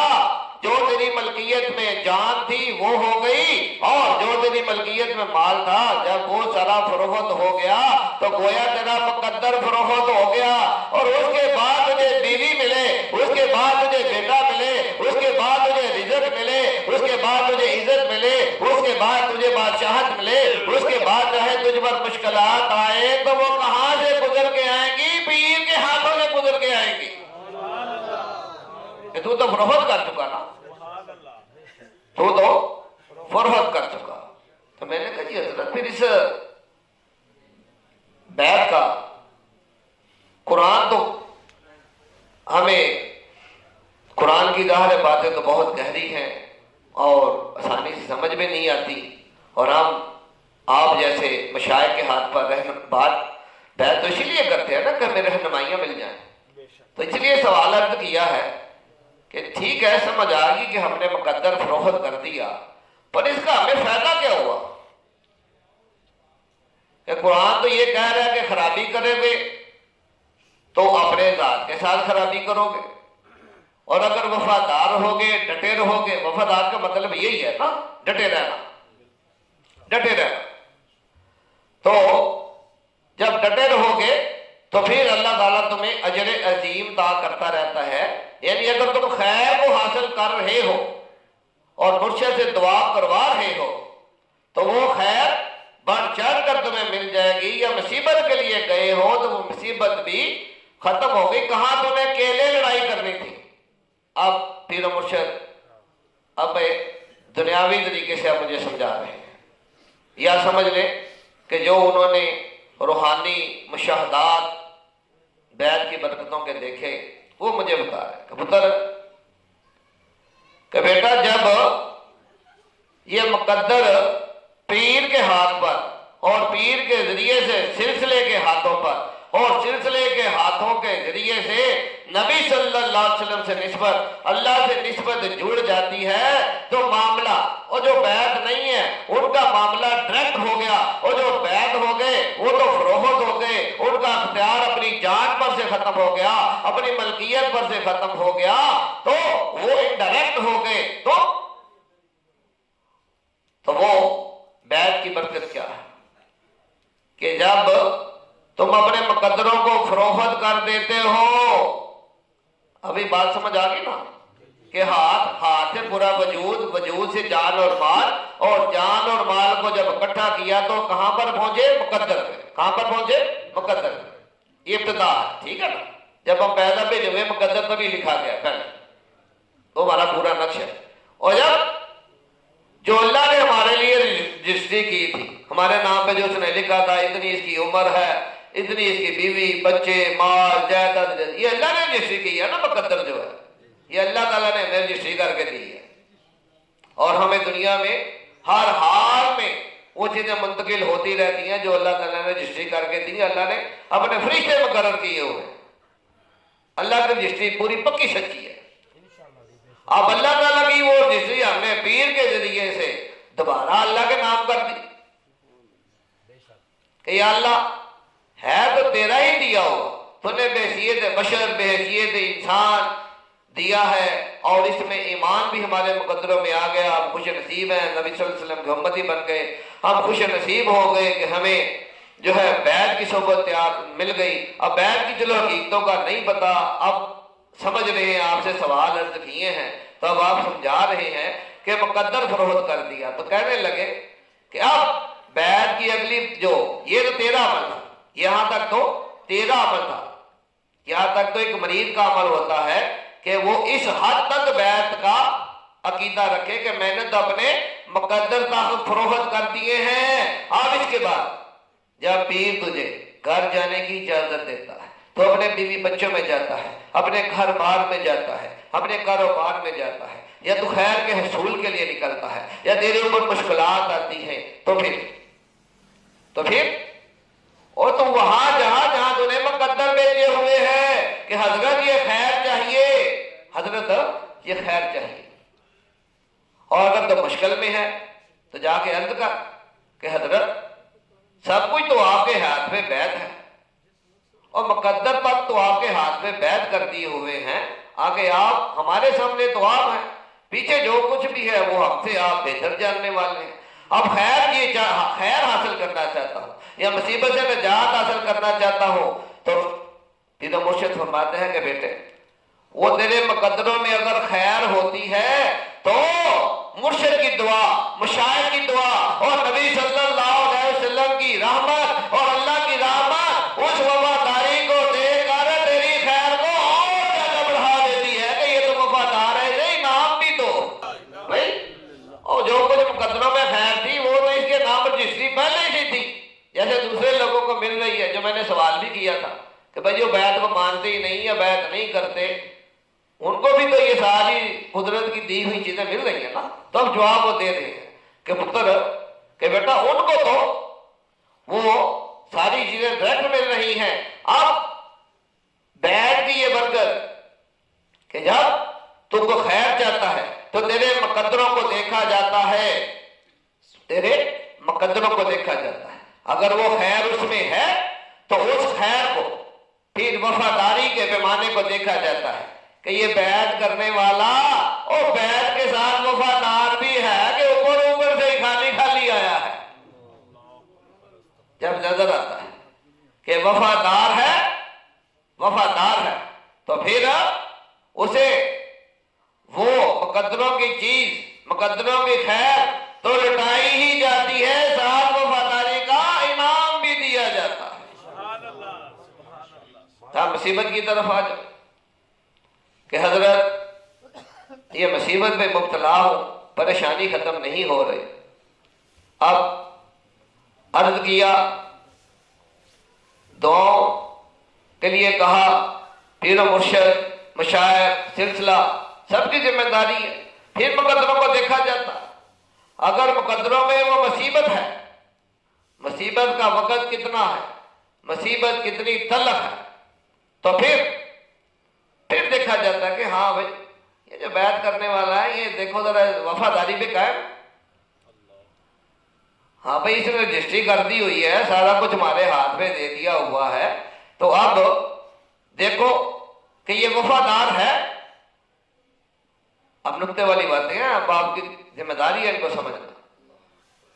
جو تیری ملکیت میں جان تھی وہ ہو گئی اور جو تیری ملکیت میں مال تھا جب وہ سارا فروخت ہو گیا تو گویا تیرا مقدر فروخت ہو گیا اور اس کے بعد تجھے بیوی ملے اس کے بعد تجھے بیٹا ملے اس کے بعد تجھے رزق ملے اس کے بعد تجھے عزت ملے اس کے بعد تجھے بادشاہت ملے اس کے بعد رہے تجھ پر مشکلات آئے تو وہ کہاں سے گزر کے آئیں گی پیر کے ہاتھوں سے گزر کے آئیں گی کہ تو فروخت کر چکا نا تو فروخت کر چکا تو میں نے کہا جی حضرت پھر اس بیعت کا قرآن تو ہمیں قرآن کی ظاہر باتیں تو بہت گہری ہیں اور آسانی سے سمجھ میں نہیں آتی اور ہم آپ جیسے مشائخ کے ہاتھ پر بات بیعت تو اسی لیے کرتے ہیں نا کہ ہمیں رہنمائیاں مل جائیں تو اس لیے سوال عرض کیا ہے کہ ٹھیک ہے سمجھ آ گئی کہ ہم نے مقدر فروخت کر دیا پر اس کا ہمیں فائدہ کیا ہوا کہ قرآن تو یہ کہہ رہا ہے کہ خرابی کرے گے تو اپنے ذات کے ساتھ خرابی کرو گے اور اگر وفادار ہوگے ڈٹے رہو گے وفادار کا مطلب یہی ہے نا ڈٹے رہنا تو جب ڈٹے رہو گے تو پھر اللہ تعالیٰ تمہیں اجر عظیم عطا کرتا رہتا ہے یعنی اگر تم خیر کو حاصل کر رہے ہو اور مرشد سے دعا کروا رہے ہو تو وہ خیر بڑھ چڑھ کر تمہیں مل جائے گی یا مصیبت کے لیے گئے ہو تو وہ مصیبت بھی ختم ہو گئی کہاں تمہیں اکیلے لڑائی کرنی تھی اب پیر مرشد اب دنیاوی طریقے سے اب مجھے سمجھا رہے ہیں یا سمجھ لیں کہ جو انہوں نے روحانی مشاہدات بیعت کی برکتوں کے دیکھے وہ مجھے بتا رہے کہ پتر کہ بیٹا جب یہ مقدر پیر کے ہاتھ پر اور پیر کے ذریعے سے سلسلے کے ہاتھوں پر اور سلسلے کے ہاتھوں کے ذریعے سے نبی صلی اللہ علیہ وسلم سے نسبت اللہ سے نسبت جڑ جاتی ہے تو معاملہ اور جو بیعت نہیں ہے ان کا معاملہ ڈائریکٹ ہو گیا اور جو بیعت ہو گئے وہ تو فروخت ہو گئے ان کا اختیار اپنی جان پر سے ختم ہو گیا اپنی ملکیت پر سے ختم ہو گیا تو وہ انڈائریکٹ ہو گئے تو وہ بیعت کی برکت کیا ہے فروخت کر دیتے ہو. ابھی بات سمجھ آ گئی نا کہ ہاتھ سے پورا وجود سے جان اور مال، اور جان اور مال کو جب اکٹھا کیا تو کہاں پر پہنچے؟ مقدر پہ. کہاں پر پہنچے؟ مقدر پہ. یہ ابتدا ہے، ٹھیک ہے نا. جب ہم پیدا بھیجے ہوئے مقدر تبھی لکھا گیا پہلے، تو ہمارا پورا نقش ہے. اور جب جو اللہ نے ہمارے لیے رجسٹری کی تھی، ہمارے نام پہ جو اس نے لکھا تھا اتنی اس کی عمر ہے، اتنی اس کی بیوی بچے مال جائیداد، یہ اللہ نے رجسٹری کی ہے نا. مقدر جو ہے یہ اللہ تعالیٰ نے ہمیں رجسٹری کر کے دی ہے. اور ہمیں دنیا میں ہر حال میں وہ چیزیں منتقل ہوتی رہتی ہیں جو اللہ تعالیٰ نے رجسٹری کر کے دی. اللہ نے اپنے فرشتے مقرر کیے ہوئے. اللہ کی رجسٹری پوری پکی سچی ہے. اب اللہ تعالیٰ کی وہ رجسٹری ہم نے پیر کے ذریعے سے دوبارہ اللہ کے نام کر دی کہ یا اللہ ہے تو تیرا ہی دیا ہوا، تو نے بحیثیت بشر بحیثیت انسان دیا ہے، اور اس میں ایمان بھی ہمارے مقدروں میں آ گیا. ہم خوش نصیب ہیں، نبی صلی اللہ علیہ وسلم کے امتی بن گئے. ہم خوش نصیب ہو گئے کہ ہمیں جو ہے بیعت کی صحبت مل گئی. اب بیعت کی چلو حقیقتوں کا نہیں پتا، اب سمجھ رہے ہیں، آپ سے سوال عرض کیے ہیں تو اب آپ سمجھا رہے ہیں کہ مقدر فروخت کر دیا. تو کہنے لگے کہ اب بیعت کی اگلی جو یہ تو تیرا عمل تھا، یہاں تک تو تیرا عمل تھا. یہاں تک تو ایک مرید کا عمل ہوتا ہے کہ وہ اس حد تک بیعت کا عقیدہ رکھے کہ میں نے تو اپنے مقدر تک فروخت کر دیے ہیں. اب اس کے بعد جب پیر تجھے گھر جانے کی اجازت دیتا ہے تو اپنے بیوی بچوں میں جاتا ہے، اپنے گھر بار میں جاتا ہے، اپنے کاروبار میں جاتا ہے، یا تو خیر کے حصول کے لیے نکلتا ہے، یا تیرے اوپر مشکلات آتی ہیں تو پھر اور تو وہاں جہاں تو نے مقدر بھیجے ہوئے ہیں کہ حضرت یہ خیر چاہیے، حضرت یہ خیر چاہیے. اور اگر تو مشکل میں ہے تو جا کے عرض کر کہ حضرت سب کچھ تو آپ کے ہاتھ میں بیعت ہے، اور مقدر پر تو آپ کے ہاتھ میں بیعت کر دیے ہوئے ہیں. آگے آپ ہمارے سامنے تو آپ ہیں، پیچھے جو کچھ بھی ہے وہ ہم سے آپ بہتر جاننے والے ہیں. اب خیر حاصل کرنا چاہتا ہوں یا مصیبت سے نجات حاصل کرنا چاہتا ہوں تو پیر مرشد فرماتے ہیں کہ بیٹے وہ تیرے مقدروں میں اگر خیر ہوتی ہے تو مرشد کی دعا، مشائخ کی دعا اور نبی صلی اللہ علیہ وسلم کی رحمت اور اللہ کی رحمت اس وفاداری کو دیکھ کر تیری خیر کو اور زیادہ بڑھا دیتی ہے کہ یہ تو وفادار ہے، یہ انعام بھی تو بھائی. اور جو کچھ مقدروں میں خیر تھی وہ تو اس کے نام رجسٹری پہلے ہی تھی، جیسے دوسرے لوگوں کو مل رہی ہے. جو میں نے سوال بھی کیا تھا کہ بھائی جو بیعت کو مانتے ہی نہیں یا بیعت نہیں کرتے ان کو بھی تو یہ ساری قدرت کی دی ہوئی چیزیں مل رہی ہیں نا. تو اب جواب وہ دے رہے ہیں کہ پتر کہ بیٹا ان کو تو وہ ساری چیزیں ڈائریکٹ مل رہی ہیں. اب بیعت کی یہ برکت کہ جب تم کو خیر چاہتا ہے تو تیرے مقدروں کو دیکھا جاتا ہے، تیرے مقدروں کو دیکھا جاتا ہے. اگر وہ خیر اس میں ہے تو اس خیر کو پھر وفاداری کے پیمانے کو دیکھا جاتا ہے کہ یہ بیعت کرنے والا اور بیعت کے ساتھ وفادار بھی ہے کہ اوپر سے خالی آیا ہے. جب نظر آتا ہے کہ وفادار ہے تو پھر اسے وہ مقدروں کی چیز، مقدروں کی خیر تو لٹائی ہی جاتی ہے، ساتھ وفاداری کا انعام بھی دیا جاتا ہے. مصیبت کی طرف آ جاؤ کہ حضرت یہ مصیبت میں مبتلا ہو، پریشانی ختم نہیں ہو رہی. اب عرض کیا، دعاؤں کے لیے کہا، پیر و مرشد مشائخ سلسلہ سب کی ذمہ داری ہے. پھر مقدروں کو دیکھا جاتا. اگر مقدروں میں وہ مصیبت ہے، مصیبت کا وقت کتنا ہے، مصیبت کتنی تلخ ہے، تو پھر دیکھا جاتا ہے کہ ہاں بھائی یہ جو بیعت کرنے والا ہے یہ دیکھو ذرا وفاداری پہ قائم. ہاں بھائی اس نے رجسٹری کر دی ہوئی ہے، سارا کچھ ہمارے ہاتھ میں دے دیا ہوا ہے، تو اب دیکھو کہ یہ وفادار ہے. اب نکتے والی باتیں ہیں، اب آپ کی ذمہ داری ہے ان کو سمجھنا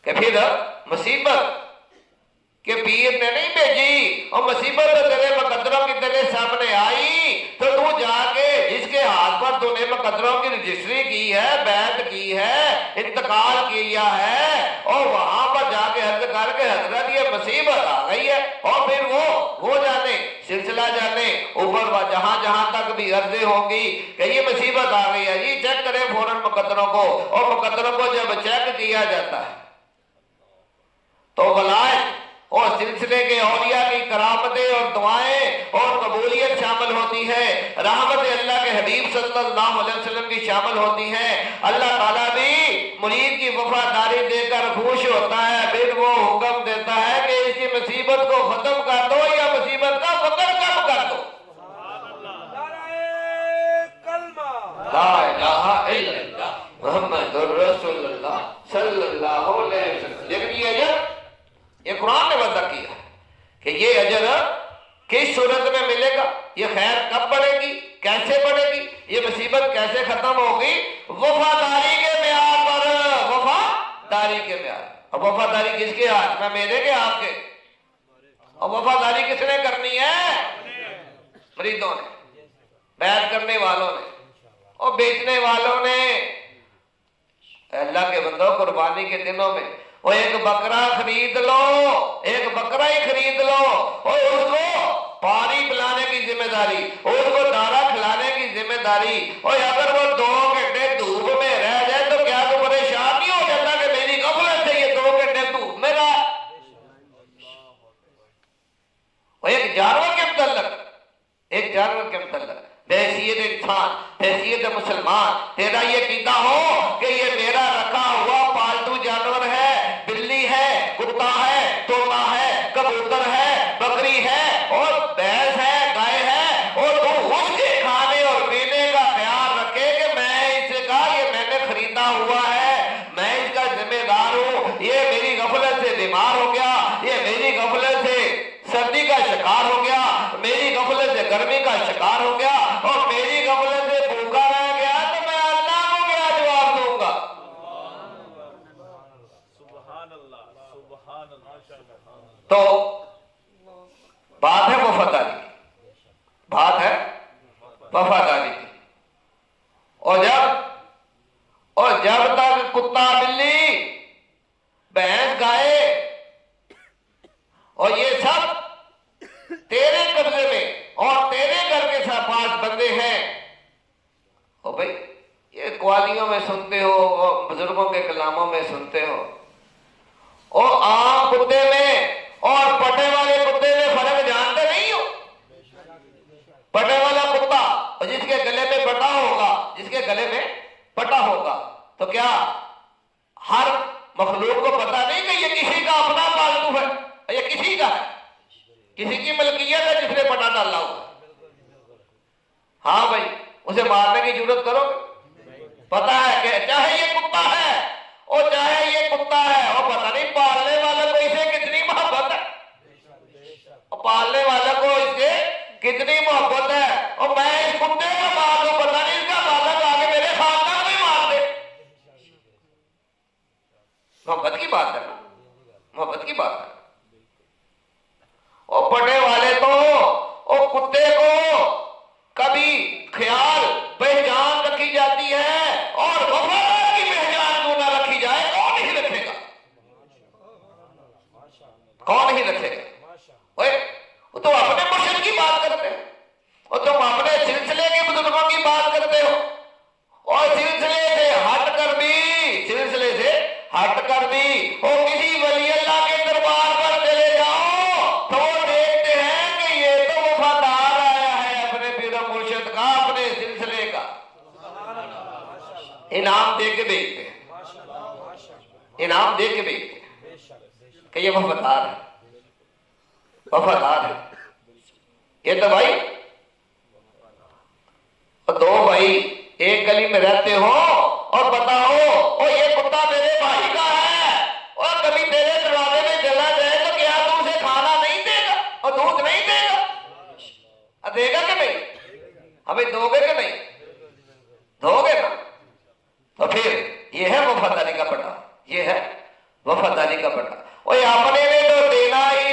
کہ پھر مصیبت کہ پیر نے نہیں بھیجی اور مصیبت تیرے مقدروں کی تیرے سامنے آئی تو تو جا کے جس کے ہاتھ پر تو نے مقدروں کی رجسٹری کی ہے، بیعت کی ہے، انتقال کیا ہے، اور وہاں پر جا کے حضرت کر کے حضرت یہ مصیبت آ گئی ہے، اور پھر وہ جانے سلسلہ جانے اوپر جہاں جہاں تک بھی عرضیں ہوں گی کہ یہ مصیبت آ گئی ہے جی، چیک کریں فوراً مقدروں کو، اور مقدروں کو جب چیک کیا جاتا ہے تو ولایت اور سلسلے کے اولیاء کی کرامتیں اور دعائیں اور قبولیت شامل ہوتی ہے، رحمت اللہ کے حبیب صلی اللہ علیہ وسلم کی شامل ہوتی ہے، اللہ تعالیٰ بھی مرید کی وفاداری دے کر خوش ہوتا ہے، پھر وہ حکم دیتا ہے کہ اس کی مصیبت کو ختم کر دو یا مصیبت کا فقر کم کر دو۔ لا الہ الا اللہ محمد رسول اللہ صلی اللہ علیہ وسلم۔ لیکن یہ اجر یہ قرآن نے وعدہ کیا کہ یہ اجر کس صورت میں ملے گا، یہ خیر کب بڑھے گی، کیسے بڑھے گی، یہ مصیبت کیسے ختم ہوگی؟ وفاداری کے معیار پر، وفاداری کے معیار۔ اب وفاداری کس کے ہاتھ میں، میرے کے آپ کے؟ اور وفاداری کس نے کرنی ہے؟ مریدوں نے، بیعت کرنے والوں نے اور بیچنے والوں نے۔ اللہ کے بندوں، قربانی کے دنوں میں وہ ایک بکرا خرید لو، ایک بکرا ہی خرید لو، اور اس کو پانی پلانے کی ذمہ داری، اس کو دارا کھلانے کی ذمہ داری، اور اگر وہ 2 گھنٹے دھوپ میں رہ جائے تو کیا تو پریشان نہیں ہو جاتا کہ میری غفلت سے یہ 2 گھنٹے دھوپ میں رہا؟ وہ ایک جانور کے متعلق، ایک جانور کے متعلق بحیثیت انسان، بحیثیت مسلمان تیرا یہ عقیدہ ہو کہ یہ میرا رکھا ہوا پالتو جانور ہے، بلی ہے، کتا ہے، طوطا ہے، کبوتر ہے، بکری ہے اور بھینس ہے، گائے ہے، اور تو اس کے کھانے اور پینے کا خیال رکھے کہ میں اس کا، یہ میں نے خریدا ہوا ہے، میں اس کا ذمہ دار ہوں، یہ میری غفلت سے بیمار ہو گیا، یہ میری غفلت سے سردی کا شکار ہو گیا، میری غفلت سے گرمی کا شکار ہو گیا، اور میری غفلت سے بھوکا رہ گیا، تو میں اللہ کو کیا جواب دوں گا؟ سبحان اللہ، سبحان اللہ۔ تو بات ہے وفاداری کی، بات ہے وفاداری کی، اور جب تک کتا، بلی، بھینس، گائے اور یہ سب تیرے قبضے میں اور تیرے گھر کے پاس بندے ہیں، او بھائی یہ قوالیوں میں سنتے ہو اور بزرگوں کے کلاموں میں سنتے ہو، اور عام کتے میں اور پٹے والے کتے میں فرق جانتے نہیں ہو؟ پٹے والا کتا اور جس کے گلے میں پٹا ہوگا، جس کے گلے میں پٹا ہوگا، تو کیا ہر مخلوق کو پتا نہیں کہ یہ کسی کا اپنا پالتو ہے، یہ کسی کا ہے، کسی کی ملکیت ہے جس نے پٹا ڈالا ہوا؟ ہاں بھائی، اسے مارنے کی ضرورت کرو گے؟ پتا ہے کہ چاہے یہ کتا ہے اور چاہے یہ کتا ہے، اور پتہ نہیں پالنے والا کو اسے کتنی محبت ہے، اور پالنے والا کو اس سے کتنی محبت ہے، اور میں اس کتے کو مار دوں، پتہ نہیں اس کا مالک آگے میرے خاندان میں مار دے۔ محبت کی بات ہے نا، محبت کی بات ہے۔ اور پٹے والے تو اور کتے کو کبھی خیال پہچان رکھی جاتی ہے، اور وفادار کی پہچان کیوں نہ رکھی جائے؟ کون ہی رکھے گا، کون ہی رکھے گا؟ وہ تو اپنے مرشد کی بات کرتے ہیں، اور تم اپنے سلسلے کے بزرگوں کی بات کرتے ہو، اور سلسلے سے ہٹ کر بھی اور کسی ولی اللہ کے دربار پر چلے جاؤ تو وہ دیکھتے ہیں کہ یہ تو وفادار آیا ہے اپنے پیر و مرشد کا، اپنے سلسلے کا، انعام دے کے بھیجتے ہیں، انعام دے کے بھیجتے ہیں کہ یہ وفادار ہے، وفادار ہے۔ یہ تو بھائی دو بھائی ایک گلی میں رہتے ہو اور بتاؤ اور یہ کتا میرے بھائی کا ہے اور کبھی تیرے دروازے میں چلا جائے تو کیا تو اسے کھانا نہیں دے گا اور دودھ نہیں دے گا؟ دے گا کہ نہیں؟ ہمیں دو گے کہ نہیں؟ دو گے نا؟ تو پھر یہ ہے وفاداری کا پٹا، یہ ہے وفاداری کا پٹا۔ اور اپنے نے تو دینا ہی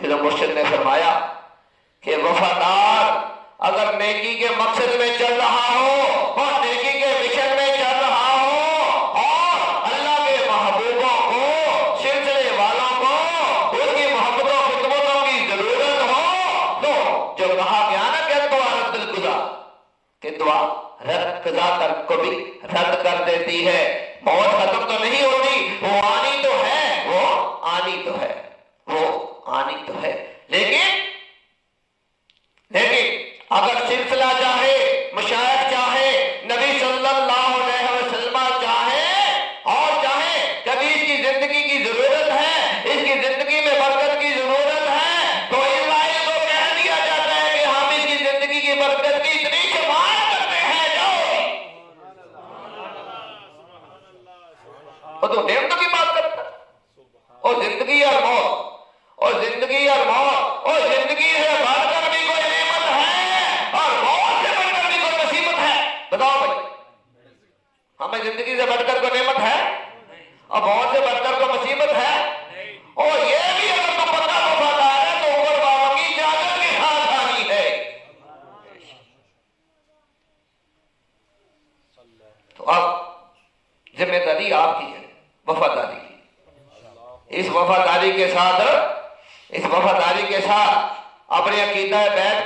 پھر مرشد نے فرمایا کہ وفادار اگر نیکی کے مقصد میں چل رہا ہو اور نیکی کے مشن میں چل رہا ہو اور اللہ کے محبوبوں کو سلسلے والوں کو ان کی محبتوں خدمتوں کی ضرورت ہو تو جو کہا گیا نا کہ دعا رد القضا کہ دعا رد قضا کو بھی رد کر دیتی ہے. موت ختم تو نہیں ہوتی، وہ آنی تو ہے، وہ آنی تو ہے، وہ آنی تو ہے، لیکن اگر سلسلہ چاہے، مشائخ چاہے، نبی صلی اللہ علیہ وسلم چاہے اور چاہے کبھی اس کی زندگی کی ضرورت ہے، اس کی زندگی میں برکت کی ضرورت ہے، تو اسرائیل کو کہہ دیا جاتا ہے کہ ہم اس کی زندگی کی برکت کی اتنی شفاعت کرتے ہیں جاؤ. وہ تو نعمتوں کی بات کرتا ہے، اور زندگی اور موت، اور زندگی اور موت، اور زندگی سے بڑھ کر بھی کوئی نعمت ہے اور موت سے بڑھ کر بھی کوئی مصیبت ہے. بتاؤ بھائی، ہمیں زندگی سے بڑھ کر کوئی نعمت ہے اور موت سے بڑھ کر کوئی مصیبت ہے؟ اور یہ بھی اگر تو پکا وفادار ہے تو اوپر والوں کی اجازت کے ساتھ آنی ہے. تو اب ذمہ داری آپ کی ہے وفاداری کی. اس وفاداری کے ساتھ اپنے عقیدہ بیت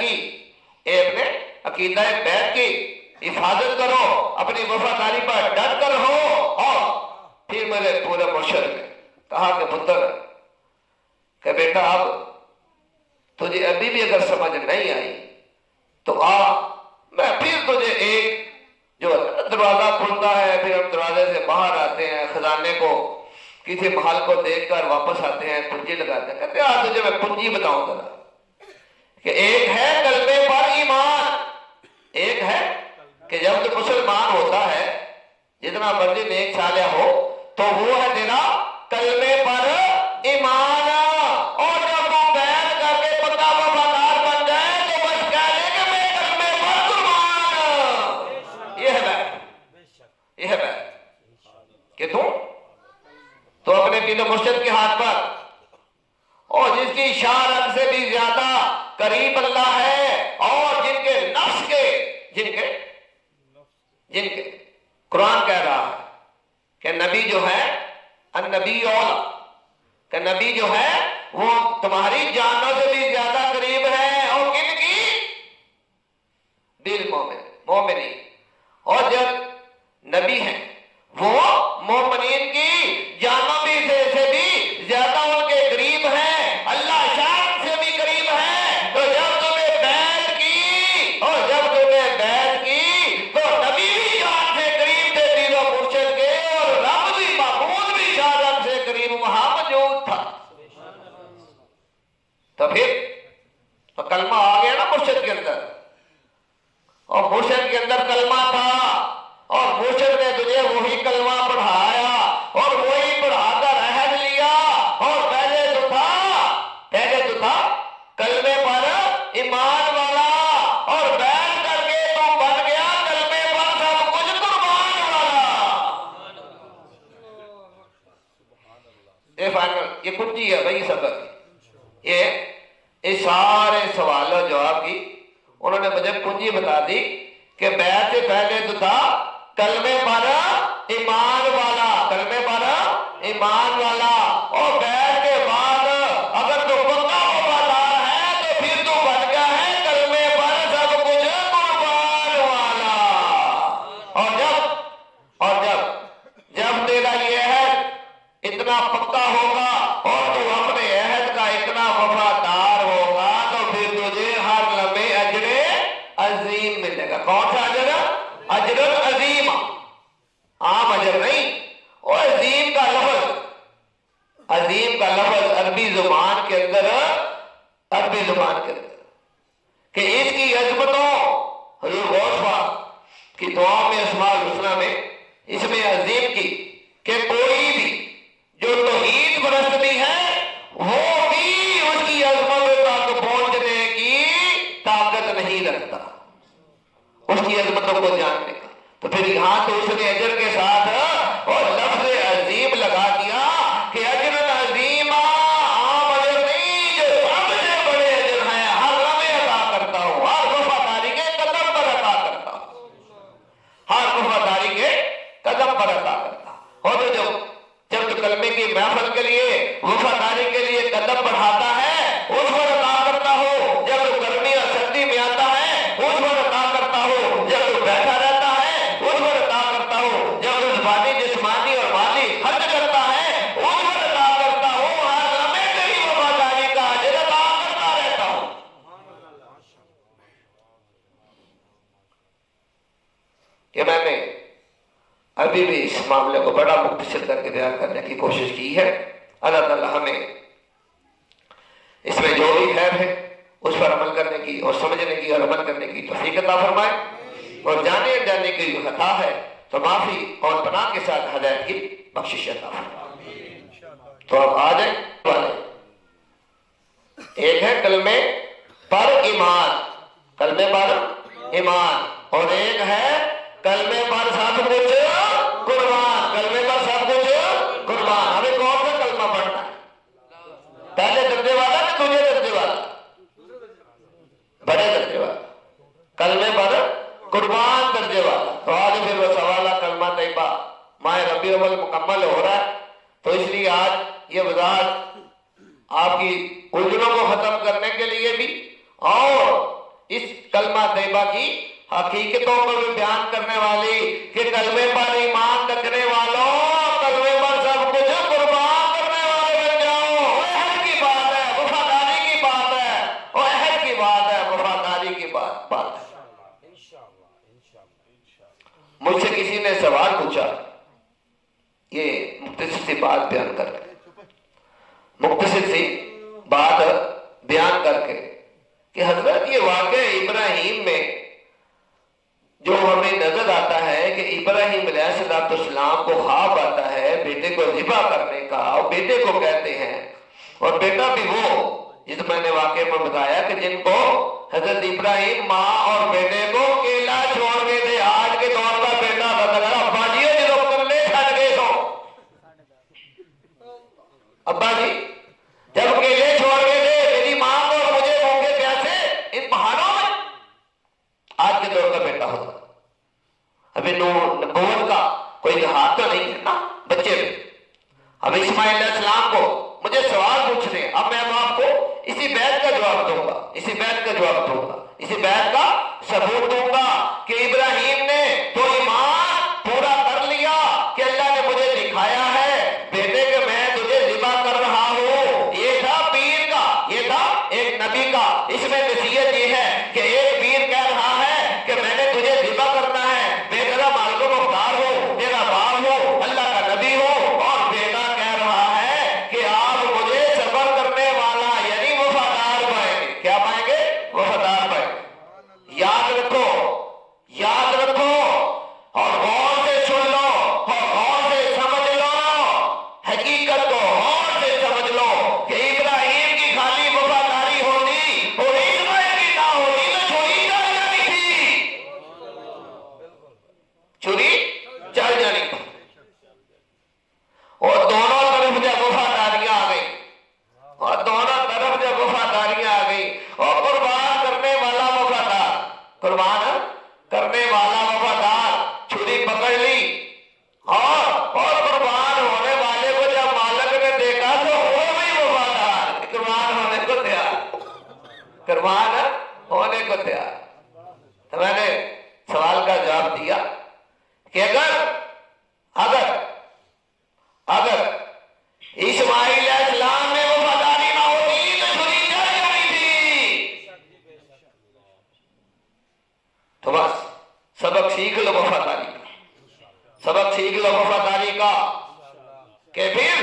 کی حفاظت کرو، اپنی وفاداری پر ڈٹ کر ہو. اور پھر میرے پورے مرشد نے کہا کہ پتر کہ بیٹا اب تجھے ابھی بھی اگر سمجھ نہیں آئی تو میں پھر تجھے ایک جو دروازہ کھلتا ہے، پھر ہم دروازے سے باہر آتے ہیں، خزانے کو کسی محل کو دیکھ کر واپس آتے ہیں، کنجی لگاتے ہیں. کہتے ہیں تجھے میں کنجی بتاؤں ذرا کہ ایک ہے کلمے پر ایمان، ایک ہے کہ جب تو مسلمان ہوتا ہے جتنا مرضی نیک صالح ہو تو وہ ہے تیرا کلمے پر ایمان، اور جب وہ بیعت کر کے پکا وفادار بن جائے تو بس کہہ لے کہ میں کلمے پر قربان. یہ ہے بیعت، یہ ہے بیعت کہ تو اپنے پیر و مرشد کے ہاتھ پر، اور جس کی شان سے بھی زیادہ قریب اللہ ہے، اور جن کے نفس کے قرآن کہہ رہا ہے کہ نبی جو ہے النبی اولا، کہ نبی جو ہے وہ تمہاری جانوں سے بھی زیادہ قریب ہے. اور کن کی؟ مومنین. اور جب نبی ہیں وہ مومنین کی جانوں سے بھی زیادہ ان کے قریب ہیں، اللہ شان سے بھی قریب ہے. تو جب تمہیں بیعت کی تو نبی بھی جان سے قریب تھے پیر و مرشد کے، اور رب بھی معبود بھی شان سے قریب وہاں موجود تھا. تو پھر تو کلمہ آ گیا نا مرشد کے اندر، اور مرشد کے اندر کلمہ تھا، اور مرشد نے تجھے وہی کلمہ پڑھایا اور وہی پڑھا کر عہد لیا. اور پہلے تو تھا کلمے پر ایمان والا، اور بیعت کر کے تو بن گیا کلمے پر سب کچھ قربان والا. یہ کنجی ہے بھائی سبق. یہ سارے سوال و جواب کی انہوں نے مجھے کنجی بتا دی کہ بیعت سے پہلے تو تھا کلمے پر ایمان والا، کلمے پر ایمان والا، اور بیعت کے بعد اگر تو پکا وفادار ہے تو پھر تو بن گیا ہے کلمے پر سب کچھ قربان والا. اور جب تیرا یہ عہد اتنا پکا ہوگا اور تو اپنے عہد کا اتنا وفادار ہوگا تو پھر تجھے ہر لمحے اجر عظیم ملے گا. کون سا اجر؟ اجر عظیم، عام اجر نہیں. اور عظیم کا لفظ عربی زبان کے اندر کہ اس کی عظمتوں حضور غوث پاک کی دعا میں اسماء الحسنی میں اس میں عظیم کی کہ کوئی بھی جو توحید پرست ہے وہ بھی اس کی عظمت تک پہنچنے کی طاقت نہیں رکھتا، اس کی عظمتوں کو جاننے کا. تو پھر یہاں تو اس نے اجر کے ساتھ اور لفظ عظیم لگا دیا کہ اجر عظیم عام اجر نہیں جو سب ابھی بھی اس معاملے کو بڑا مختصر کر کے بیان کرنے کی کوشش کی ہے. اللہ تعالیٰ ہمیں اس میں جو بھی خیر ہے اس پر عمل کرنے کی اور سمجھنے کی اور عمل کرنے کی توفیق عطا فرمائے، اور جانے جانے کی جو خطا ہے تو معافی اور پناہ کے ساتھ ہدایت کی بخشش عطا فرمائے. تو اب آ جائیں والے، ایک ہے کلمے پر ایمان، کلمے پر ایمان، اور ایک ہے کلمے پر سب کچھ قربان، کلمے پر سب کچھ قربان. ہمیں کون سا کلمہ پڑھنا ہے؟ پہلے درجے والا کہ دوسرے درجے والا؟ بڑے درجے والا، کلمے پر قربان درجے والا. تو آج پھر وہ سوالہ کلمہ طیبہ ماہ ربیع الاول مکمل ہو رہا ہے، تو اس لیے آج یہ وضاحت آپ کی الجھنوں کو ختم کرنے کے لیے بھی اور اس کلمہ طیبہ کی حقیقتوں کو بھی بیان کرنے والی کہ کلمے پر ایمان رکھنے والوں، کلمے پر سب کچھ قربان کرنے والے بن جاؤ. وہ عہد کی بات ہے، وفاداری کی بات ہے، وہ عہد کی بات ہے، وفاداری کی بات ہے. مجھ سے کسی نے سوال پوچھا، یہ مختصر سی بات بیان کر کے، مختصر سی بات بیان کر کے کہ حضرت یہ واقعہ ابراہیم میں جو ہمیں نظر آتا ہے کہ ابراہیم علیہ السلام کو خواب آتا ہے بیٹے کو ذبح کرنے کا، اور بیٹے کو کہتے ہیں، اور بیٹا بھی وہ جس میں نے واقعے میں بتایا کہ جن کو حضرت ابراہیم ماں اور بیٹے کو اکیلا چھوڑ کے تھے. آج کے دور کا بیٹا بتا ابا جی جو کرنے چھڑ گئے تو ابا جی جب اکیلے چھوڑ گئے تھے میری ماں کو اور مجھے بھوکے پیاسے ان پہاڑوں میں، آج کے دور کا بیٹا ہوگا. ابھی نبوت کا کوئی ہاتھ تو نہیں ہے نا بچے میں. اب اسماعیل علیہ السلام کو مجھے سوال پوچھنے، اب میں آپ کو اسی بیت کا جواب دوں گا، اسی بیت کا جواب دوں گا، اسی بیت کا ثبوت دوں گا کہ ابراہیم نے تو ایمان پورا کر لیا کہ اللہ نے مجھے دکھایا ہے بیٹے کہ میں تجھے ذبح کر رہا ہوں. یہ تھا پیر کا، یہ تھا ایک نبی کا. اس میں نصیحت یہ ہے کہ ایک پیر کہہ رہا ہے کہ میں نے تجھے ذبح کرنا ہے، میں تیرا مالک و مختار ہوں، تیرا باپ ہوں، اللہ کا نبی ہوں، اور بیٹا کہہ رہا ہے کہ آپ مجھے صبر کرنے والا یعنی وفادار پائیں گے. کیا پائیں گے؟ وفادار پائیں گے. یاد رکھو، یاد رکھو، اور غور سے سن لو اور غور سے سمجھ لو، حقیقت کو غور سے سمجھ لو کہ ابراہیم کی خالی وفاداری ہوتی اور اسماعیل کی نہ ہوتی تو چھری چل جانی تھی، چھری چل جانی تھی. اور دونوں طرف جب وفاداریاں آ گئی، اور دونوں طرف جب وفاداریاں آ گئی، اور قربان کرنے والا وفادار، قربان کرنے والا وفادار چھری پکڑ لی، اور قربان ہونے والے کو جب مالک نے دیکھا تو وہ بھی وفادار، قربان ہونے کو تیار، قربان ہونے کو تیار. تو میں نے سوال کا جواب دیا کہ اگر اسماعیل علیہ السلام میں وفاداری نہ ہوتی تو چھری چل جانی تھی. تو بس سبق سیکھ لو وفاداری کا، سبق سیکھ لو وفاداری کا کہ پھر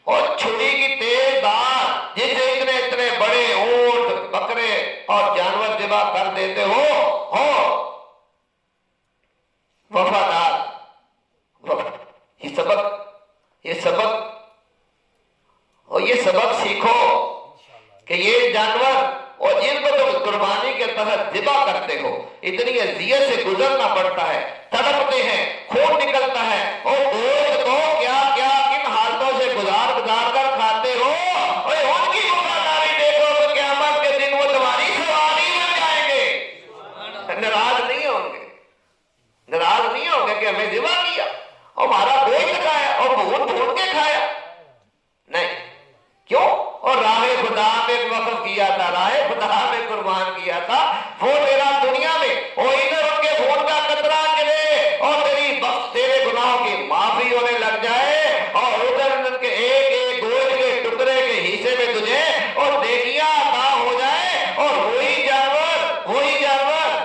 اور چھری کی تیز دھار جس سے اتنے بڑے اونٹ، بکرے اور جانور ذبح کر دیتے ہو وفادار. یہ سبق سیکھو کہ یہ جانور اور جن کو تم قربانی کے تحت ذبح کرتے ہو اتنی اذیت سے گزرنا پڑتا ہے، تڑپتے ہیں، خون نکلتا ہے، اور گوشت کو کیا کیا کن حالتوں سے گزار کر کھاتے ہو. اور ان کی وفاداری دیکھو تو قیامت کے دن وہ تمہاری سواری بن جائیں گے. ناراض نہیں ہوں گے، ناراض نہیں ہوں گے کہ ہمیں ذبح کیا اور ہمارا گوشت کھایا اور بھون کے کھایا. نہیں، کیوں؟ اور راہ خدا میں وقف کیا تھا، راہ خدا میں قربان کیا تھا. وہ تیرا دنیا میں اور ادھر ان کے خون کا قطرہ گرے اور تیرے گناہوں کی معافی ہونے لگ جائے، اور ادھر ان کے ایک گوشت کے ٹکڑے کے حصے میں تجھے اور دیکھیاں عطا ہو جائے، اور وہی جانور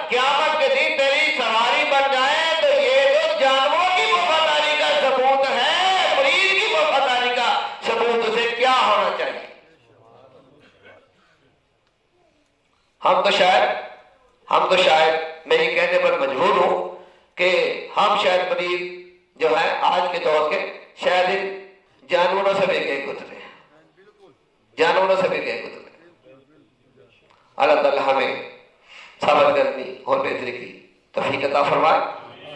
قیامت کے دن تیری سواری بن جائے. تو یہ تو جانوروں کی وفاداری ہم تو شاید میں یہ کہنے پر مجبور ہوں کہ ہم شاید مریض جو ہے آج کے دور کے شاید جانوروں سے بھی گئے گزرے اللہ تعالیٰ ہمیں صبر کرنی اور بہتری کی توفیق عطا فرمائے.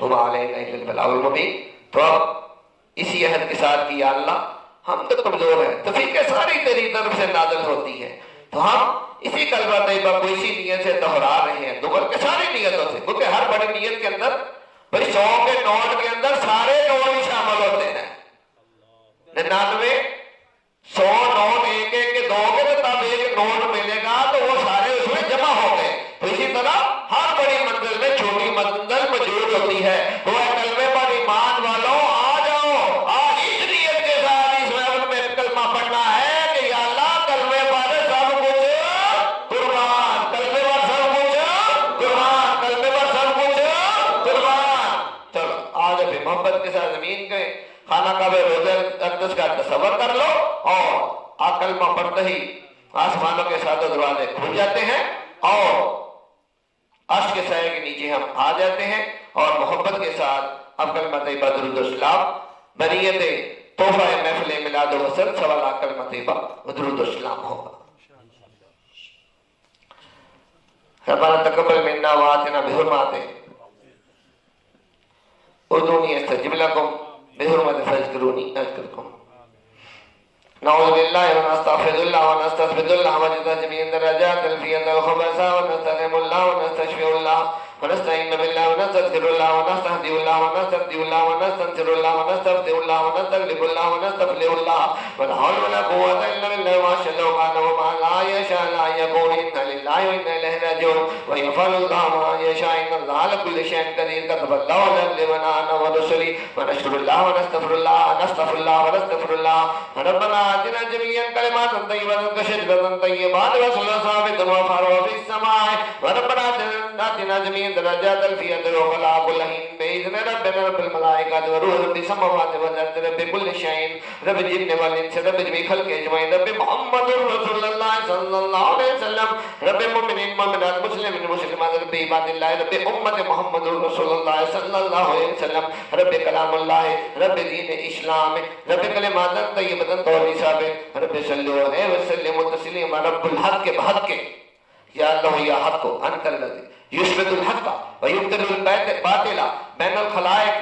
وما علینا الا البلاغ المبین. تو اب اسی عہد کے ساتھ کہ یا اللہ ہم تو کمزور ہیں، توفیقیں ساری تیری طرف سے نازل ہوتی ہیں، تو ہم اسی کلمہ طیبہ کو اسی نیت سے دہرا رہے ہیں، دوبر کے ساری نیتوں سے، کیونکہ ہر بڑی نیت کے اندر بھئی 100 کے نوٹ کے اندر سارے نوٹ ہی شامل ہوتے ہیں. 99 100 نوٹ ایک ایک کے دو گے تو تب ایک نوٹ ملے گا تو وہ سارے اس میں جمع ہو گئے. تو اسی طرح ہر بڑی منزل میں چھوٹی منزل موجود ہوتی ہے. وہ کلمے پر ایمان والوں آ جاؤ، آج اس نیت کے ساتھ اس وقت میں کلمہ پڑھنا ہے کہ یا اللہ کلمے پر سب کچھ قربان، کلمے پر سب کچھ قربان، کلمے پر سب کچھ قربان. چلو آج ابھی محبت کے ساتھ زمین کے خانہ کعبہ روضہ اقدس کا تصور کر لو اور کلمہ پڑھتے ہی آسمانوں کے ساتھ دروازے کھل جاتے ہیں اور عرش کے سائے کے نیچے ہم آ جاتے ہیں اور محبت کے ساتھ اب کلمہ طیبہ درود و سلام بنیت تحفہ محفل میلاد و وصل 1.25 لاکھ کلمہ طیبہ و درود و سلام ہوگا. ربنا تقبل منا وآتنا بحرمات ادعوني استجب لكم بحرمة فاذكروني اذكركم. نعوذ بالله ونستغفر الله ونستغفر الله ونجد جميع الدرجات في أن الخبث ونستغفر الله ونستشفي الله ونستعين بالله ونستذكر الله ونستهدي الله ونستهدي الله ونستنصر الله ونستفتح الله ونستغلب الله ونستفلح الله ولا حول ولا قوة إلا بالله ما شاء الله كان وما لا يشاء لا يكون إنا لله وإنا إليه راجعون ويفعل الله ما يشاء إن الله على كل شيء قدير. كتب الله ولنا أنا ورسلي ونشكر الله ونستغفر الله نستغفر الله ونستغفر الله. ربنا آتنا جميعا كلمات طيبة كشجرة طيبة وصلى ثابت وفروا في السماء. وربنا آتنا جميعا درجات الفية وخلا كل حين بإذن ربنا رب الملائكة والروح رب السماوات والأرض رب كل شيء رب الجن والإنس رب جميع خلق أجمعين رب محمد رسول الله صلى الله عليه وسلم رب المؤمنين مؤمنات مسلمين مسلمات رب عباد الله رب أمة محمد رسول الله صلى الله عليه وسلم رب كلام الله رب دين الإسلام رب كلمات طيبة طول ثابت رب صلوا عليه وسلم تسليما. رب الحق بحق یا اللہ یا حق انت الذی یثبت الحق ویبطل الباطل بین الخلائق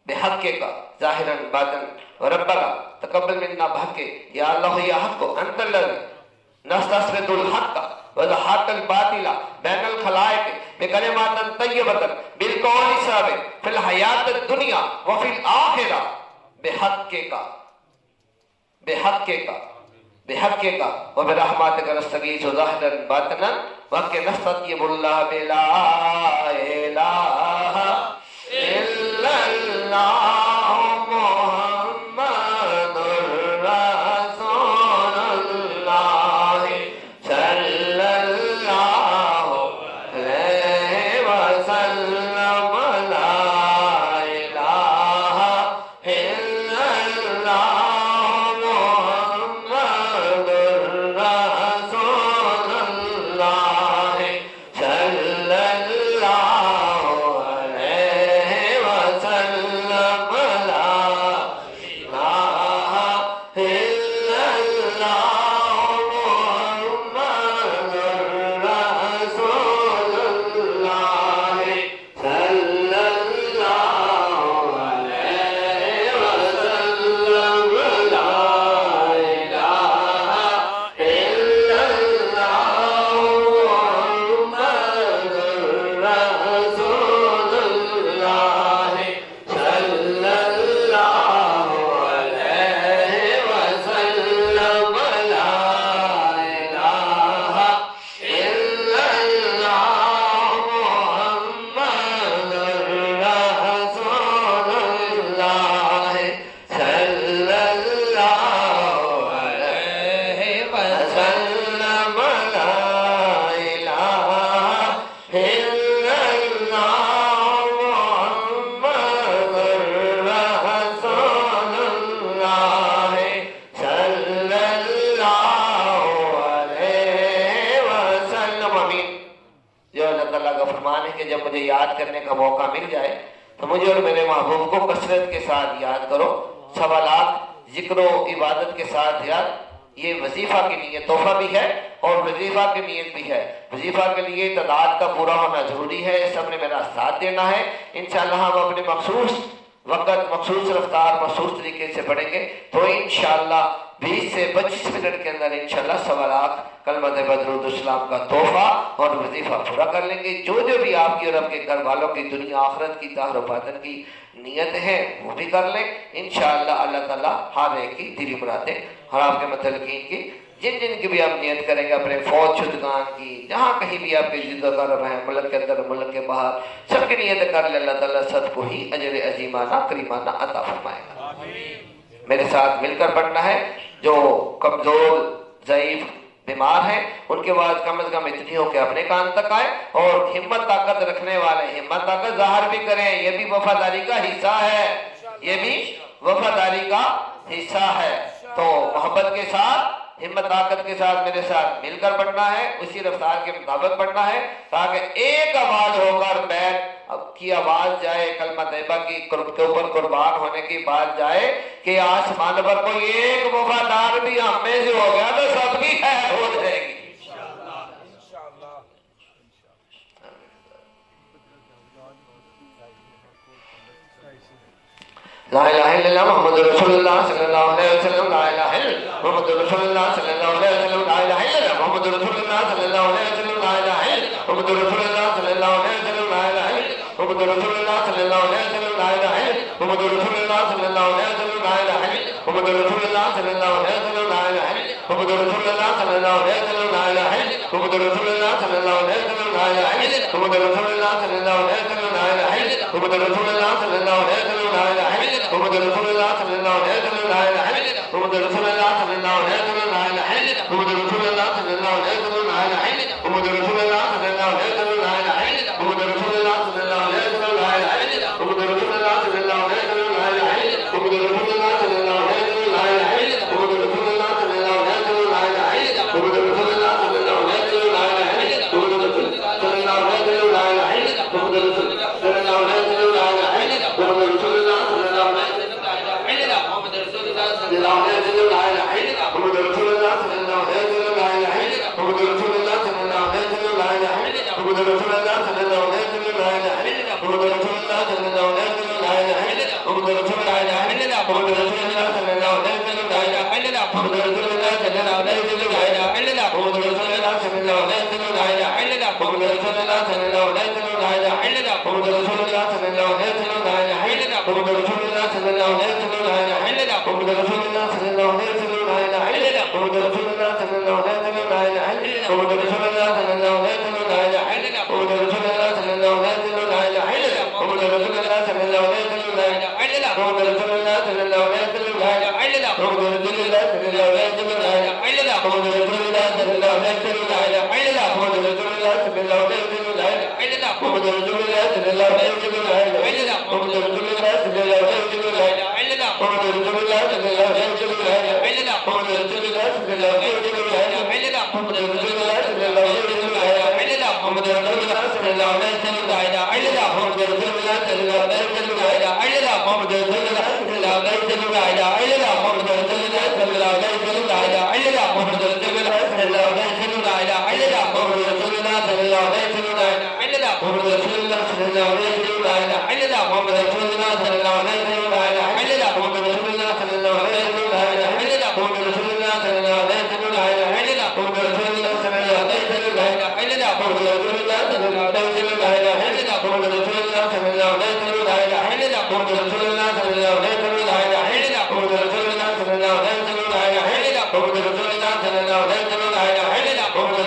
بحق کا ظاہرا باطن ربنا تقبل منا بحق یا اللہ یا حق انت الذی نستثبت الحق وضحاق الباطل بین الخلائق بکلمات طیبۃ بالقول ثابت فی الحیات الدنیا وفی الآخرہ بحق کا بحق کا وبرحمتک نستغیث ظاہرا باطنا وقت نستطیب اللہ بلا الہ الا اللہ محمد رسول اللہ صلی اللہ علیہ وسلم. لا الہ الا اللہ محمد رسول اللہ صلی اللہ علیہ وسلم. فرمان ہے کہ جب مجھے یاد کرنے کا موقع مل جائے تو مجھے اور میرے محبوب کو کثرت کے ساتھ یاد کرو. 1.25 لاکھ ذکر و عبادت کے ساتھ یاد. یہ وظیفہ کی نیت تحفہ بھی ہے اور وظیفہ کی نیت بھی ہے. وظیفہ کے لیے تعداد کا پورا ہونا ضروری ہے. سب نے میرا ساتھ دینا ہے. انشاءاللہ ہم اپنے مخصوص وقت مخصوص رفتار مخصوص طریقے سے پڑھیں گے تو انشاءاللہ 20 سے 25 منٹ کے اندر انشاءاللہ 1.25 لاکھ کلمہ درود السلام کا تحفہ اور وظیفہ پورا کر لیں گے. جو بھی آپ کی اور آپ کے گھر والوں کی دنیا آخرت کی ظاہر و باطن کی نیت ہے وہ بھی کر لیں انشاءاللہ. اللہ تعالیٰ ہر ایک کی دلی مرادیں اور آپ کے متعلقین کی جن جن کی بھی آپ نیت کریں گے اپنے فوت شدگان کی جہاں کہیں بھی آپ کی زندہ کر ہیں ملک کے اندر ملک کے باہر سب کی نیت کر لیں. اللہ تعالیٰ سب کو ہی اجر عظیمانہ کریمانہ عطا فرمائے گا. میرے ساتھ مل کر پڑھنا ہے. جو کمزور ضعیف بیمار ہیں ان کے بعد کم از کم اتنی ہو کہ اپنے کان تک آئے اور ہمت طاقت رکھنے والے ہمت طاقت ظاہر بھی کریں. یہ بھی وفاداری کا حصہ ہے. یہ بھی وفاداری کا حصہ ہے. تو محبت کے ساتھ ہمت طاقت کے ساتھ میرے ساتھ مل کر پڑھنا ہے. اسی رفتار کے مطابق پڑھنا ہے تاکہ ایک آواز ہو کر بیت کی آواز جائے کلمہ طیبہ کی کے اوپر قربان ہونے کی بات جائے کہ آسمان پر کوئی ایک وفادار بھی ہم میں سے ہو گیا تو سب کی خیر ہو جائے گی. لا الہ الا اللہ محمد رسول اللہ صلی اللہ علیہ وسلم. لا الہ الا محمد رسول اللہ صلی اللہ علیہ وسلم. لا الہ الا محمد رسول اللہ صلی اللہ علیہ وسلم. لا الہ الا محمد رسول اللہ صلی اللہ علیہ وسلم. لا الہ الا محمد رسول اللہ صلی اللہ علیہ وسلم. لا الہ الا محمد رسول اللہ صلی اللہ علیہ وسلم. لا الہ الا محمد رسول اللہ صلی اللہ علیہ وسلم. لا الہ الا محمد رسول اللہ صلی اللہ علیہ وسلم. لا الہ الا محمد رسول اللہ صلی اللہ علیہ وسلم. لا الہ الا محمد رسول اللہ صلی اللہ علیہ وسلم. لا الہ الا محمد رسول اللہ صلی اللہ علیہ وسلم. لا الہ الا محمد رسول اللہ صلی اللہ علیہ وسلم. لا الہ الا محمد رسول اللہ صلی اللہ علیہ وسلم. لا الہ الا محمد رسول اللہ صلی اللہ علیہ وسلم. لا الہ الا محمد رسول اللہ صلی اللہ علیہ وسلم. لا الہ الا محمد رسول اللہ صلی اللہ علیہ وسلم. لا الہ الا محمد رسول اللہ صلی اللہ علیہ وسلم. لا الہ الا محمد رسول اللہ صلی اللہ علیہ وسلم. لا الہ الا محمد رسول اللہ صلی اللہ علیہ وسلم. لا الہ الا محمد رسول اللہ صلی اللہ علیہ وسلم. لا الہ الا محمد رسول اللہ صلی اللہ علیہ وسلم. لا الہ الا محمد رسول اللہ صلی اللہ علیہ وسلم. لا الہ الا محمد رسول اللہ صلی اللہ علیہ وسلم. محمد رسول اللہ صلی اللہ علیہ وسلم. لا الہ الا محمد رسول اللہ صلی اللہ علیہ وسلم. لا الہ الا محمد رسول اللہ صلی اللہ علیہ وسلم. لا الہ الا محمد رسول اللہ صلی اللہ علیہ وسلم. لا الہ الا محمد رسول اللہ صلی اللہ علیہ وسلم. لا الہ الا محمد رسول اللہ محمد رسول اللہ صلی اللہ علیہ وسلم. لا الہ الا محمد رسول اللہ صلی اللہ علیہ وسلم. لا الہ الا محمد رسول اللہ صلی اللہ علیہ وسلم. لا الہ الا محمد رسول اللہ صلی اللہ علیہ وسلم. لا الہ الا محمد رسول اللہ صلی اللہ علیہ وسلم. لا الہ الا محمد رسول اللہ صلی اللہ علیہ وسلم. لا الہ الا محمد رسول اللہ صلی اللہ علیہ وسلم. لا الہ الا محمد رسول اللہ صلی اللہ علیہ وسلم. لا الہ الا محمد رسول اللہ صلی اللہ علیہ وسلم. لا الہ الا محمد رسول اللہ صلی اللہ علیہ وسلم. لا الہ الا محمد رسول اللہ صلی اللہ علیہ وسلم. لا الہ الا محمد رسول اللہ صلی اللہ علیہ وسلم. لا الہ الا محمد رسول اللہ صلی اللہ علیہ وسلم. لا الہ الا محمد رسول اللہ صلی اللہ علیہ وسلم. لا الہ الا محمد رسول اللہ صلی اللہ علیہ وسلم. لا الہ الا محمد رسول اللہ صلی اللہ علیہ وسلم. لا الہ الا محمد رسول اللہ صلی اللہ علیہ وسلم. لا الہ الا محمد رسول اللہ صلی اللہ علیہ وسلم. لا الہ الا محمد رسول اللہ صلی اللہ علیہ وسلم. لا الہ الا محمد رسول اللہ صلی اللہ علیہ وسلم. لا الہ الا محمد رسول اللہ صلی اللہ علیہ وسلم. لا الہ الا محمد رسول اللہ صلی اللہ علیہ وسلم. لا الہ الا محمد رسول اللہ صلی اللہ علیہ وسلم. لا الہ الا محمد رسول اللہ صلی اللہ علیہ وسلم. لا الہ الا محمد رسول اللہ صلی اللہ علیہ وسلم. لا الہ الا محمد رسول اللہ صلی اللہ علیہ وسلم. لا الہ الا محمد رسول اللہ صلی اللہ علیہ وسلم. لا الہ الا محمد رسول اللہ صلی اللہ علیہ وسلم. لا الہ الا محمد رسول اللہ صلی اللہ علیہ وسلم. لا الہ الا محمد رسول اللہ صلی اللہ علیہ وسلم. لا الہ الا محمد رسول اللہ صلی اللہ علیہ وسلم. لا الہ الا محمد رسول اللہ صلی اللہ علیہ وسلم. لا الہ الا محمد رسول اللہ صلی اللہ علیہ وسلم. لا الہ الا محمد رسول اللہ صلی اللہ علیہ وسلم. لا الہ الا محمد رسول اللہ صلی اللہ علیہ وسلم. لا الہ الا محمد رسول اللہ صلی اللہ علیہ وسلم. لا الہ الا محمد رسول اللہ صلی اللہ علیہ وسلم. لا الہ الا محمد رسول اللہ صلی اللہ علیہ وسلم. لا الہ الا محمد رسول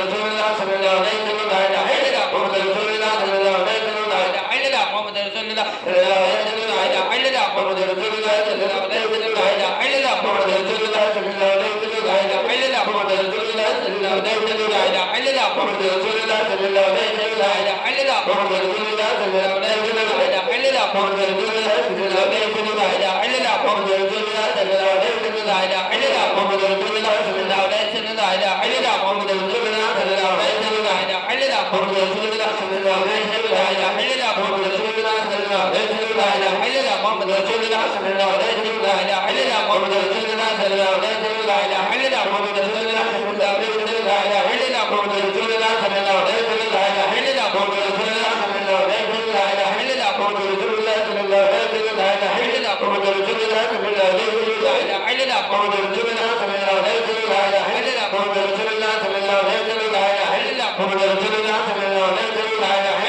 اللہ صلی اللہ علیہ وسلم. لا الہ الا محمد رسول اللہ صلی اللہ علیہ وسلم. لا الہ الا محمد رسول اللہ صلی اللہ علیہ وسلم. لا الہ الا محمد رسول اللہ صلی اللہ علیہ وسلم. لا الہ الا محمد رسول اللہ صلی اللہ علیہ وسلم. لا الہ الا محمد رسول اللہ صلی اللہ علیہ وسلم. لا الہ الا محمد رسول اللہ صلی اللہ علیہ وسلم. لا الہ الا محمد رسول اللہ صلی اللہ علیہ وسلم. لا الہ الا محمد رسول اللہ صلی اللہ علیہ وسلم. لا الہ الا محمد رسول اللہ صلی اللہ علیہ وسلم. لا الہ الا محمد رسول اللہ صلی اللہ علیہ وسلم. إله إلا الله محمد رسول الله صلى الله عليه وسلم لا إله إلا الله محمد رسول الله صلى الله عليه وسلم لا إله إلا الله محمد رسول الله صلى الله عليه وسلم لا إله إلا الله محمد رسول الله صلى الله عليه وسلم لا إله إلا الله محمد رسول الله صلى الله عليه وسلم لا إله إلا الله محمد رسول الله صلى الله عليه وسلم لا إله إلا الله محمد رسول الله صلى الله عليه وسلم لا إله إلا الله محمد رسول الله صلى الله عليه وسلم لا إله إلا الله محمد رسول الله صلى الله عليه وسلم لا إله إلا الله محمد رسول الله صلى الله عليه وسلم لا إله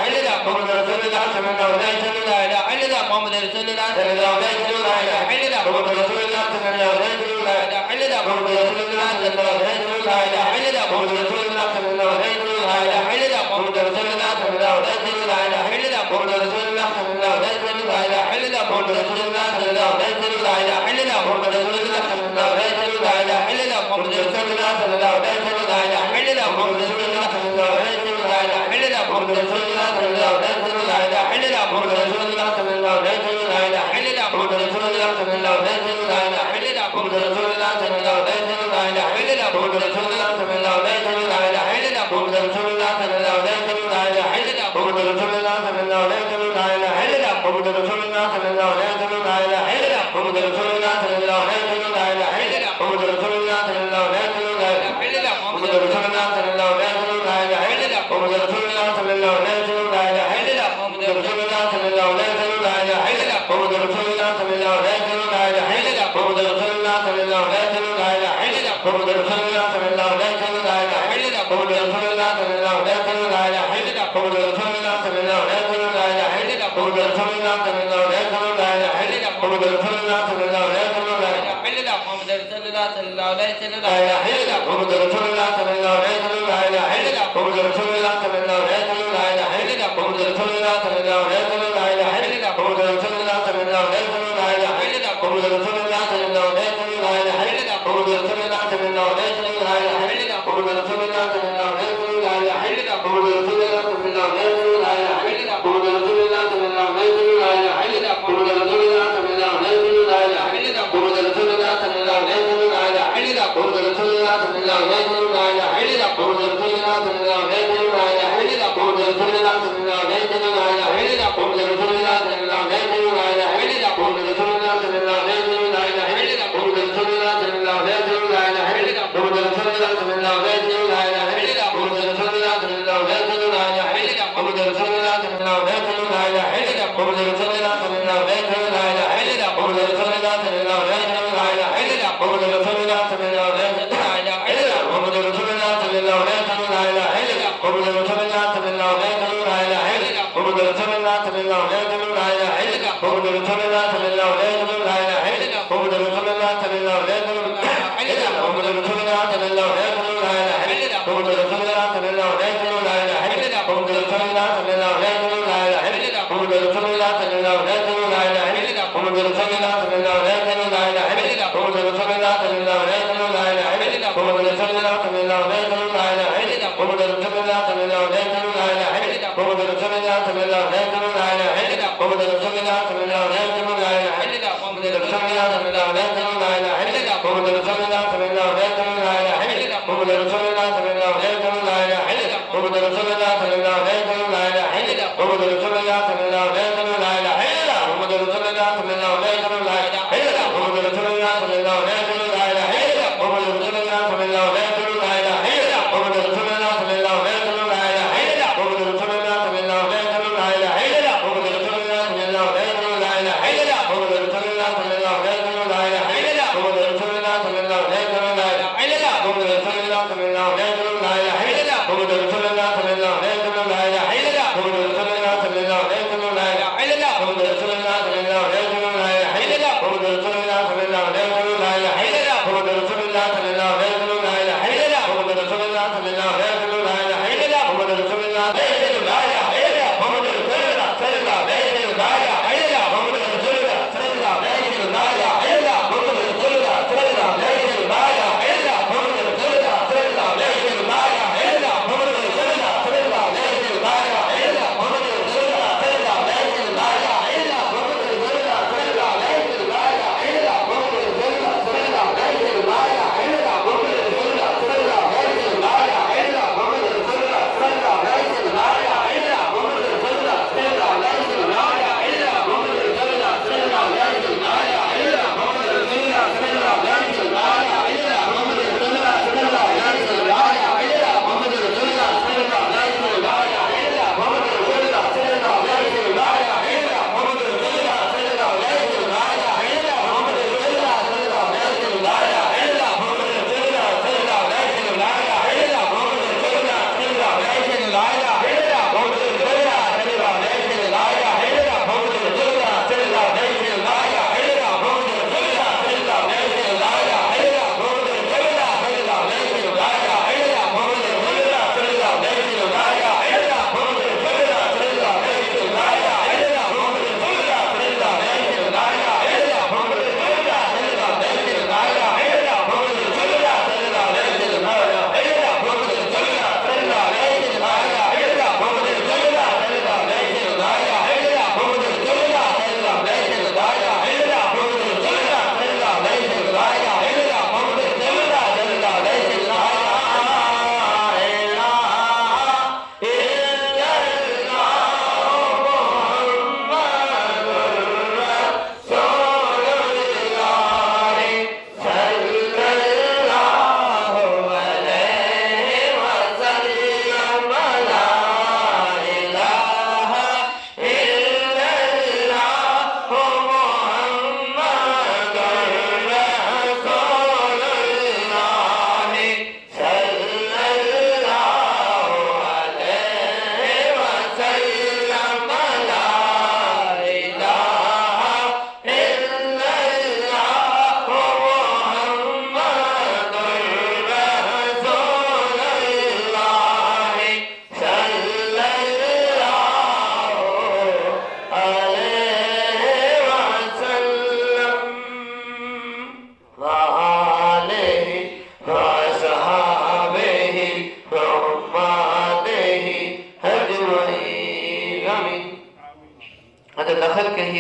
إلا الله محمد رسول الله صلى الله عليه وسلم لا إله إلا الله محمد رسول الله صلى الله عليه وسلم لا إله إلا الله محمد رسول الله صلى الله عليه وسلم لا إله إلا الله محمد رسول الله صلى الله عليه وسلم لا إله إلا الله محمد رسول الله صلى الله عليه وسلم لا إله إلا الله محمد رسول الله صلى الله عليه وسلم لا إله إلا الله محمد رسول الله صلى الله عليه وسلم لا إله إلا الله محمد رسول الله صلى الله عليه وسلم لا إله إلا الله محمد رسول الله صلى الله عليه وسلم لا إله إلا الله محمد رسول الله صلى الله عليه وسلم لا إله إلا الله محمد رسول الله صلى الله عليه وسلم لا إله إلا الله محمد رسول الله صلى الله عليه وسلم لا إله إلا الله محمد رسول الله صلى الله عليه وسلم لا إله إلا الله محمد رسول الله صلى الله عليه وسلم لا إله إلا الله محمد رسول الله صلى الله عليه وسلم لا إله إلا الله محمد رسول الله صلى الله عليه وسلم لا إله إلا الله محمد رسول الله صلى الله عليه وسلم لا إله إلا الله محمد رسول الله صلى الله عليه وسلم لا إله إلا الله محمد رسول الله صلى الله عليه وسلم لا إله إلا الله محمد رسول الله صلى الله عليه وسلم لا إله إلا الله محمد رسول الله صلى الله عليه وسلم لا إله إلا الله محمد رسول الله صلى الله عليه وسلم لا إله إلا الله محمد رسول الله صلى الله عليه وسلم لا إله إلا الله محمد رسول الله صلى الله عليه وسلم لا إله إلا الله محمد رسول الله صلى الله عليه وسلم لا إله إلا الله محمد رسول الله صلى الله عليه وسلم لا إله إلا الله محمد رسول الله صلى الله عليه وسلم لا إله إلا الله محمد رسول الله صلى الله عليه وسلم لا إله إلا الله محمد رسول الله صلى الله عليه وسلم لا إله إلا الله محمد رسول الله صلى الله عليه وسلم لا إله إلا الله محمد رسول الله صلى الله عليه وسلم لا إله إلا الله محمد رسول الله صلى الله عليه وسلم لا إله إلا الله محمد رسول الله صلى الله عليه وسلم لا إله إلا الله محمد رسول الله صلى الله عليه وسلم لا إله إلا الله محمد رسول الله صلى الله عليه وسلم لا إله إلا الله محمد رسول الله صلى الله عليه وسلم لا إله إلا الله محمد رسول الله صلى الله عليه وسلم لا إله إلا الله محمد رسول الله صلى الله عليه وسلم لا إله إلا الله محمد رسول الله صلى الله عليه وسلم لا إله إلا الله محمد رسول الله صلى الله عليه وسلم لا إله إلا الله محمد رسول الله صلى الله عليه وسلم لا إله إلا الله محمد رسول الله صلى الله عليه وسلم لا إله إلا الله محمد رسول الله صلى الله عليه وسلم لا إله إلا الله محمد رسول الله صلى الله عليه وسلم لا إله إلا الله محمد رسول الله صلى الله عليه وسلم لا إله إلا الله محمد رسول الله صلى الله عليه وسلم لا إله إلا الله محمد رسول الله صلى الله عليه وسلم لا إله إلا الله محمد رسول الله صلى الله عليه وسلم لا إله إلا الله محمد رسول الله صلى الله عليه وسلم لا إله إلا الله محمد رسول الله صلى الله عليه وسلم لا إله إلا الله محمد رسول الله صلى الله عليه وسلم لا إله إلا الله محمد رسول الله صلى الله عليه وسلم لا إله إلا الله محمد رسول الله صلى الله عليه وسلم لا إله إلا الله محمد رسول الله صلى الله عليه وسلم لا إله إلا الله محمد رسول الله صلى الله عليه وسلم لا إله إلا الله محمد رسول الله صلى الله عليه وسلم لا إله إلا الله محمد رسول الله صلى الله عليه وسلم لا إله إلا الله محمد رسول الله صلى الله عليه وسلم لا إله إلا الله محمد رسول الله صلى الله عليه وسلم لا إله إلا الله محمد رسول الله صلى الله عليه وسلم لا إله إلا الله محمد رسول الله صلى الله عليه وسلم لا إله إلا الله محمد رسول الله صلى الله عليه وسلم إلا محمد رسول الله صلى الله عليه وسلم لا إله إلا الله محمد رسول الله صلى الله عليه وسلم لا إله إلا الله محمد رسول الله صلى الله عليه وسلم لا إله إلا الله محمد رسول الله صلى الله عليه وسلم لا إله إلا الله محمد رسول الله صلى الله عليه وسلم لا إله إلا الله محمد رسول الله صلى الله عليه وسلم لا إله إلا الله محمد رسول الله صلى الله عليه وسلم لا إله إلا الله محمد رسول الله صلى الله عليه وسلم لا إله إلا الله محمد رسول الله صلى الله عليه وسلم لا إله إلا الله محمد رسول الله صلى الله عليه وسلم لا إله إلا الله محمد رسول الله صلى الله عليه وسلم لا إله إلا الله محمد رسول الله صلى الله عليه وسلم لا إله إلا الله محمد رسول الله صلى الله عليه وسلم لا إله إلا الله محمد رسول الله صلى الله عليه وسلم لا إله إلا الله محمد رسول الله صلى الله عليه وسلم لا إله إلا الله محمد رسول الله صلى الله عليه وسلم لا إله إلا الله محمد رسول الله صلى الله عليه وسلم لا إله إلا الله محمد رسول الله صلى الله عليه وسلم لا إله إلا الله محمد رسول الله صلى الله عليه وسلم لا إله إلا الله محمد رسول الله صلى الله عليه وسلم لا إله إلا الله محمد رسول الله صلى الله عليه وسلم لا إله إلا الله محمد رسول الله صلى الله عليه وسلم لا إله إلا الله محمد رسول الله صلى الله عليه وسلم لا إله إلا الله محمد رسول الله صلى الله عليه وسلم لا إله إلا الله محمد رسول الله صلى الله عليه وسلم لا إله إلا الله محمد رسول الله صلى الله عليه وسلم لا إله إلا الله محمد رسول الله صلى الله عليه وسلم لا إله إلا الله محمد رسول الله صلى الله عليه وسلم لا إله إلا الله محمد رسول الله صلى الله عليه وسلم لا إله إلا الله محمد رسول الله صلى الله عليه وسلم لا إله إلا الله محمد رسول الله لا إله إلا الله محمد رسول الله صلى الله عليه وسلم لا إله إلا الله محمد رسول الله صلى الله عليه وسلم لا إله إلا الله محمد رسول الله صلى الله عليه وسلم لا إله إلا الله محمد رسول الله صلى الله عليه وسلم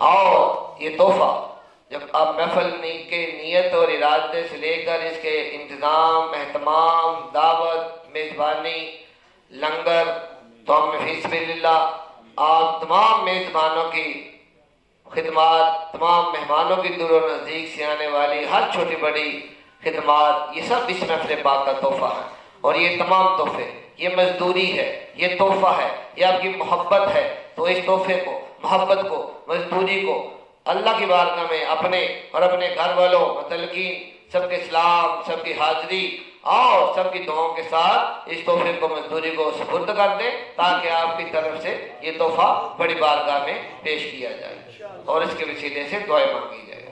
اور یہ تحفہ جب آپ محفل کے نیت اور ارادے سے لے کر اس کے انتظام، اہتمام، دعوت، میزبانی، لنگر، توام فی سبیل اللہ، آپ تمام میزبانوں کی خدمات، تمام مہمانوں کی دور و نزدیک سے آنے والی ہر چھوٹی بڑی خدمات، یہ سب اس محفل پاک کا تحفہ ہے۔ اور یہ تمام تحفے، یہ مزدوری ہے، یہ تحفہ ہے، یہ آپ کی محبت ہے۔ تو اس تحفے کو، محبت کو، مزدوری کو اللہ کی بارگاہ میں اپنے اور اپنے گھر والوں، متعلقین سب کے اسلام، سب کی حاضری اور سب کی دعاؤں کے ساتھ اس تحفے کو، مزدوری کو سپرد کر دیں، تاکہ آپ کی طرف سے یہ تحفہ بڑی بارگاہ میں پیش کیا جائے اور اس کے وسیلے سے دعائیں مانگی جائے۔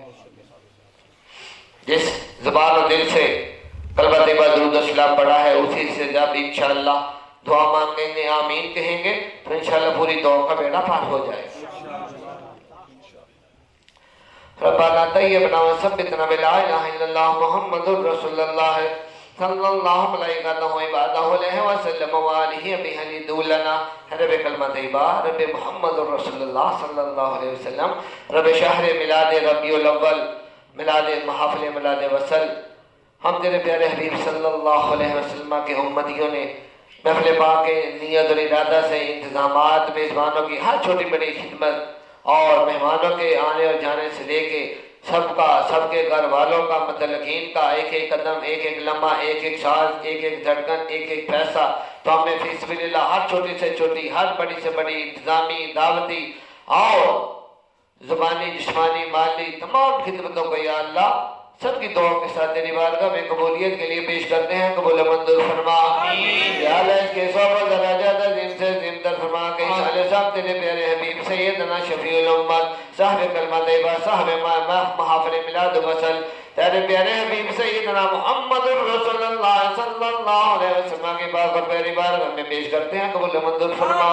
جس زبان و دل سے کلمہ طیبہ درود و سلام پڑھا ہے، اسی سے جب انشاءاللہ دعا مانگیں گے، آمین کہیں گے، تو انشاءاللہ پوری دعا کا بیڑا پار ہو جائے گا۔ ربنا طیبنا وثبتنا بلا الہ الا اللہ محمد رسول اللہ صلی اللہ علیہ وسلم وآلہ بہلی دولنا۔ رب کلمہ طیبہ، رب محمد رسول اللہ صلی اللہ علیہ وسلم، رب شہر میلاد ربیع الاول، میلاد محافل میلاد وصل۔ ہم تیرے پیارے حبیب صلی اللہ علیہ وسلم کے امتیوں نے محفل پاک کے نیت اور ارادہ سے انتظامات، میزبانوں کی ہر چھوٹی بڑی خدمت اور مہمانوں کے آنے اور جانے سے لے کے سب کا، سب کے گھر والوں کا، متعلقین کا ایک ایک قدم، ایک ایک لمحہ، ایک ایک سانس، ایک ایک دھڑکن، ایک ایک پیسہ، تو ہمیں فی سبیل اللہ ہر چھوٹی سے چھوٹی، ہر بڑی سے بڑی انتظامی، دعوتی اور زبانی، جسمانی، مالی تمام خدمتوں کو یا اللہ سب کی دعاؤں کے ساتھ تیری بارگاہ میں قبولیت کے لیے پیش کرتے ہیں۔ قبول منظور فرما۔ یا اللہ اس کے صحبت دراجات عظیم سے عظیم تر فرما کہ صالح صاحب تیرے پیارے حبیب سیدنا شفیع الامت، صاحب کلمہ طیبہ، صاحب محافل میلاد وصل، تیرے پیارے حبیب سیدنا محمد رسول اللہ صلی اللہ علیہ وسلم کے پاک اور پیاری بارگاہ میں پیش کرتے ہیں۔ قبول منظور فرما۔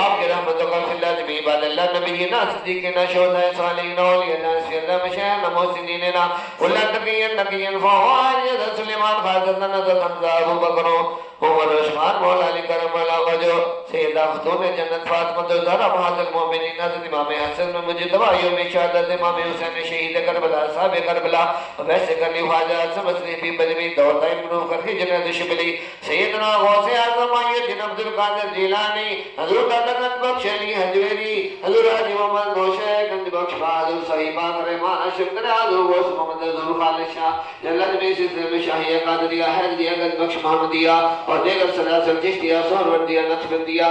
آپ کے رحمتوں کا فی اللہ جمیع عباد اللہ نبینا صدیقنا شہداء صالحین اولیاء سیدنا مشایخنا محسنیننا اللہ تقین نقین فوائد سلیمان خاصتنا نظر حمزہ ابو بکروں عمر عثمان مولا علی کرم اللہ وجہ سیدہ خطوب جنت فاطمہ الزہرا امہات المومنین حضرت امام حسن میں مجتبہ یوم شہادت امام حسین شہید کربلا صاحب کربلا ویسے کرنی حاجات سمسلی بھی بدوی دور دائم منو کر کے جنت شبلی سیدنا غوث اعظم آئیت عبد القادر جیلانی حضرت عدقت بخش علی حجویری حضور حاجی محمد گوشہ گنج بخش بہادر صحیبہ کرمان شکر حضور غوث محمد حضور خالد شاہ جلد میں سلسلہ شاہیہ قادریہ حیدریہ گنج بخش محمدیہ اور دیگر سلاسل چشتیہ سہروردیہ نقشبندیہ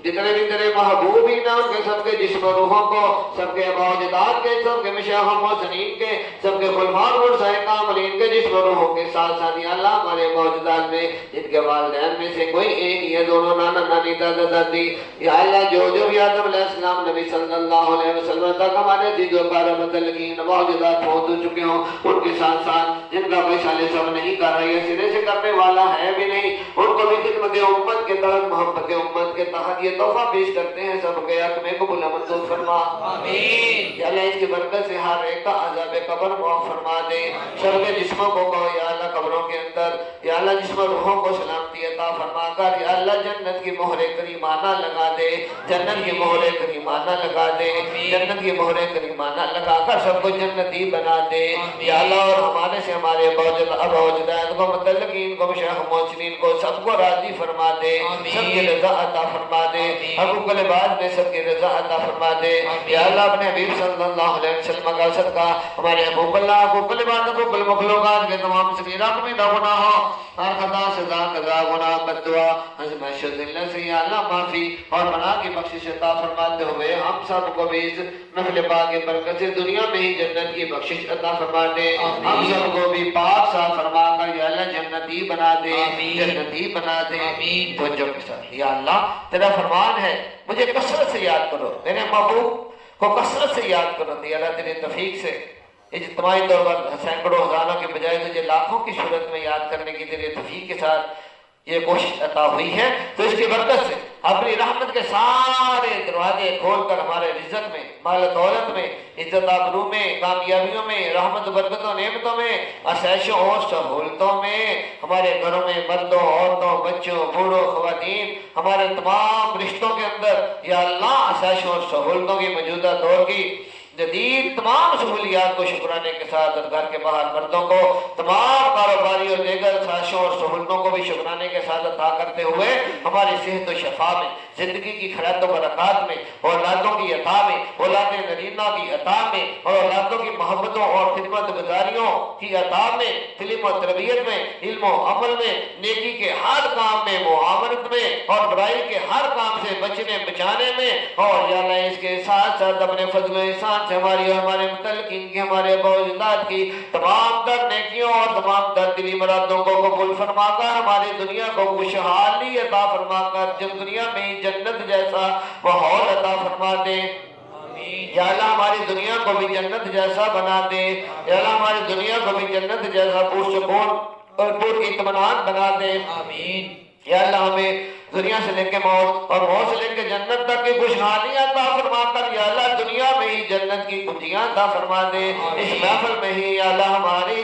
جتنے بھی تیرے محبوبین ہیں ان کے سب کے جسم و روحوں کو، سب کے باوجدات کے، سب کے مشایخ و محسنین کے، سب کے خلفاء اور ورثاء کاملین کے جسم و روحوں کے ساتھ ساتھ یا اللہ ہمارے باوجدات میں جن کے والدین میں سے کوئی ایک یا دونوں نانا نانی دادا دادی یا اللہ جو بھی آدم علیہ السلام نبی صلی اللہ علیہ وسلم تک ہمارے عزیز و پیارے متعلقین باوجدات پہنچ ہو چکے ہوں، ان کے ساتھ ساتھ جن کا کوئی سال سب نہیں کر رہی ہے، سرے سے کرنے والا ہے بھی نہیں، ان کو بھی خدمت امت کے تحت، محبت امت کے تحت یہ تحفہ پیش کرتے ہیں۔ سب کے حق میں قبول منظور فرما۔ آمین۔ یا اللہ اس کی برکت سے ہر ایک کا عذاب قبر معاف فرما دے، سب کے جسموں کو یا اللہ قبروں کے اندر یا اللہ جسم و روحوں کو سلامتی عطا فرما کر یا اللہ جنت کی مہر کریمانہ لگا دے، جنت کی مہر کریمانہ لگا دے، جنت کی مہر کریمانہ لگا کر سب کو جنتی بنا دے یا اللہ، اور ہمارے سے ہمارے باوجدات کو، متعلقین کو، مشایخ محسنین کو سب کو راضی فرما دے، سب کی رضا عطا فرما دے، حقوق العباد میں سب کی رضا عطا فرما دے یا اللہ اپنے حبیب صلی اللہ علیہ وسلم کا صدقہ ہمارے حقوق اللہ، حقوق العباد، حقوق المخلوقات کے تمام سکیرات میں نہ گناہوں، ہر خطا سزا قضا گناہ بددعا عظمت اللہ سے یا اللہ معافی اور پناہ کی بخشش عطا فرماتے ہوئے ہم سب کو بھی اس محفل پاک کی برکت سے دنیا میں ہی جنت کی بخشش عطا فرما دے، ہم سب کو بھی پاک صاف فرما کر یا اللہ جنتی بنا دے، جنتی بنا دے۔ توجہ کے ساتھ یا اللہ تیرا فرمان ہے مجھے کثرت سے یاد کرو، میرے محبوب کو کثرت سے یاد کرو، یا اللہ تیرے توفیق سے اجتماعی طور پر سینکڑوں ہزاروں کے بجائے تجھے لاکھوں کی صورت میں یاد کرنے کی تیرے توفیق کے ساتھ یہ کوشش عطا ہوئی ہے، تو اس کی برکت سے اپنی رحمت کے سارے دروازے کھول کر ہمارے رزق میں، مال دولت میں، عزت آبرو میں، کامیابیوں میں، رحمت برکتوں نعمتوں میں، آسائشوں اور سہولتوں میں، ہمارے گھروں میں مردوں عورتوں بچوں بوڑھوں خواتین، ہمارے تمام رشتوں کے اندر یا اللہ آسائشوں اور سہولتوں کی موجودہ دور کی جدید تمام سہولیات کو شکرانے کے ساتھ اور گھر کے باہر مردوں کو تمام کاروباری اور دیگر خواہشوں اور سہولتوں کو بھی شکرانے کے ساتھ عطا کرتے ہوئے ہماری صحت و شفا میں، زندگی کی خیرات و برکات میں، اولادوں کی عطا میں، اولاد نرینہ کی عطا میں، اور اولادوں کی محبتوں اور خدمت گزاریوں کی عطا میں، علم و تربیت میں، علم و عمل میں، نیکی کے ہر کام میں، معاونت میں، اور برائی کے ہر کام سے بچنے بچانے میں، اور یا اللہ اس کے ساتھ ساتھ اپنے فضل و احسان سے ہماری اور ہمارے متعلقین کی، ہمارے باوجداد کی تمام در نیکیوں اور تمام در دلی مرادوں کو قبول فرما کر ہماری دنیا کو خوشحالی عطا فرما کر جب دنیا میں ہی جنت جیسا ماحول عطا فرما دے۔ یا اللہ ہماری دنیا کو بھی جنت جیسا بنا دے، یا اللہ ہماری دنیا کو بھی جنت جیسا پرسکون اور پر اطمینان بنا دے۔ یا اللہ ہمیں دنیا سے لے کے موت اور موت سے لے کے جنت تک کی خوشحالیاں عطا فرما کر یا اللہ دنیا میں ہی جنت کی کنجیاں عطا فرما دے۔ اس محفل میں ہی یا اللہ ہماری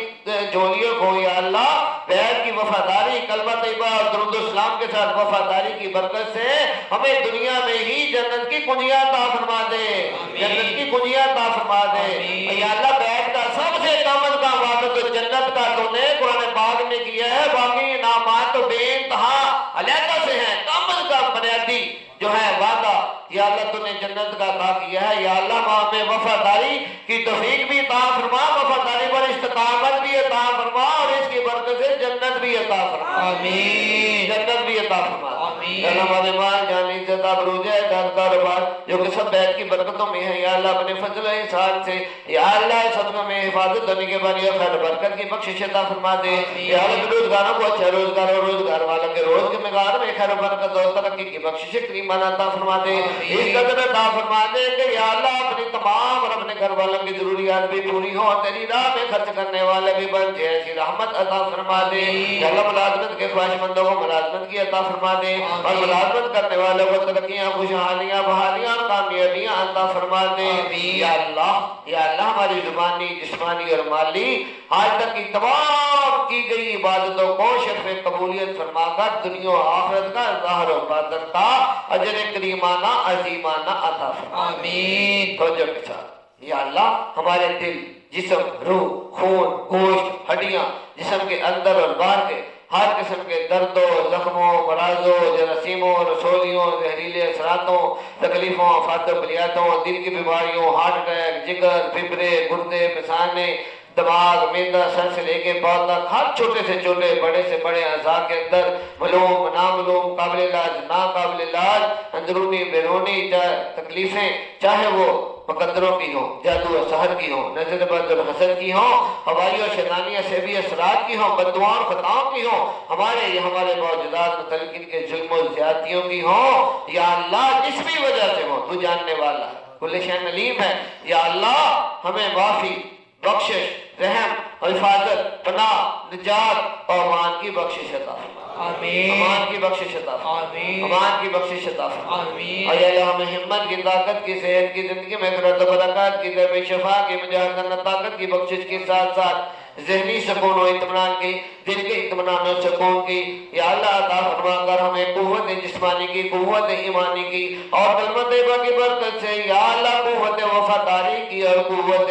جولیوں کو یا اللہ بیعت کی وفاداری، کلمہ طیبہ اور درود و سلام کے ساتھ وفاداری کی برکت سے ہمیں دنیا میں ہی جنت کی کنجیاں عطا فرما دے، جنت کی کنجیاں عطا فرما دے۔ یا اللہ بیعت کا سب سے کم از کم وعدہ تو جنت کا تو نے قرآن پاک میں کیا ہے، باقی انعامات تو بے انتہا علیحدہ سے ہیں، کم از کم بنیادی جو ہے وعدہ یا اللہ تو نے جنت کا عطا کیا ہے۔ یا اللہ ہمیں وفاداری کی توفیق بھی عطا فرما، وفاداری پر استقامت بھی عطا فرما، اور اس کی برکت سے جنت بھی عطا فرما، آمین، جنت بھی عطا فرما، آمین۔ یا اللہ ہمارے مال جان عزت آبرو جائیداد کاروبار جو کہ سب بیعت کی برکتوں میں ہے، یا اللہ اپنے فضل و احسان سے یا اللہ صدقوں میں حفاظت ہونے کے بعد یہ خیر برکت کی بخشش عطا فرما دے۔ یا اللہ روزگاروں کو اچھا روزگار اور روزگار والوں کے روز کے مقدار میں خیر برکت اور ترقی کی بخشش کریمانہ عطا فرما دے، اس قدر عطا فرما دے کہ یا اللہ اپنی تمام اور اپنے گھر والوں کی ضروریات بھی پوری ہوں، تیری راہ میں خرچ کرنے والے بھی بن جائے، ایسی رحمت عطا فرما دے۔ یا اللہ ملازمت کے خواہش مندوں کو ملازمت کی عطا فرما دے، اور ملازمت کرنے والوں کو ترقیاں خوشحالیاں بحالیاں اور کامیابیاں عطا فرما دے۔ یا اللہ ہماری زبانی جسمانی اور مالی آج تک کی تمام کی گئی عبادتوں کو شرف قبولیت فرما کر دنیا و آخرت کا ظاہر و باطن کا اجر کریمانہ عظیمانہ عطا فرما، آمین۔ توجہ کے ساتھ یا اللہ ہمارے دل، جسم، روح، خون، گوشت، ہڈیاں، جسم کے اندر اور باہر کے ہر قسم کے دردوں، زخموں، مرازوں، جراثیموں، رسولیوں، زہریلے اثراتوں، تکلیفوں، آفات و بلیاتوں، دل کی بیماریوں، ہارٹ اٹیک، جگر، پھپھڑے، گردے، پسانے، دماغ، معدہ، سر سے لے کے پاؤں تک ہر چھوٹے سے چھوٹے بڑے سے بڑے اعضاء کے اندر معلوم نامعلوم، قابل علاج ناقابل علاج، اندرونی بیرونی تکلیفیں، چاہے وہ مقدروں کی ہوں، جادو و سحر کی ہوں، نظر بد اور حسد کی ہوں، ہوائی اور شیطانی سیبی اثرات کی ہوں، بددعاؤں اور خطاؤں کی ہوں، ہمارے موجودات متعلقین کے ظلم و زیادتیوں کی ہوں، یا اللہ جس بھی وجہ سے ہوں تو جاننے والا ہے، کل شیء علیم ہے۔ یا اللہ ہمیں معافی، بخشش، رحم اور حفاظت، پناہ، نجات اور امان کی بخشش عطا فرما، آمین، امان کی بخشش عطا فرما، آمین، امان کی بخشش عطا فرما، آمین۔ اور یا اللہ ہمیں ہمت کی، طاقت کی، صحت کی، زندگی میں خیرات و برکات کی، درب شفا کی، مجاہدہ طاقت کی بخشش کے ساتھ ساتھ ذہنی سکون و اطمینان کی، دل کے اطمینان و سکون کی یا اللہ عطا فرما کر ہمیں قوت جسمانی کی، قوت ایمانی کی اور کلمہ طیبہ کی برکت سے یا اللہ قوت وفاداری کی اور قوت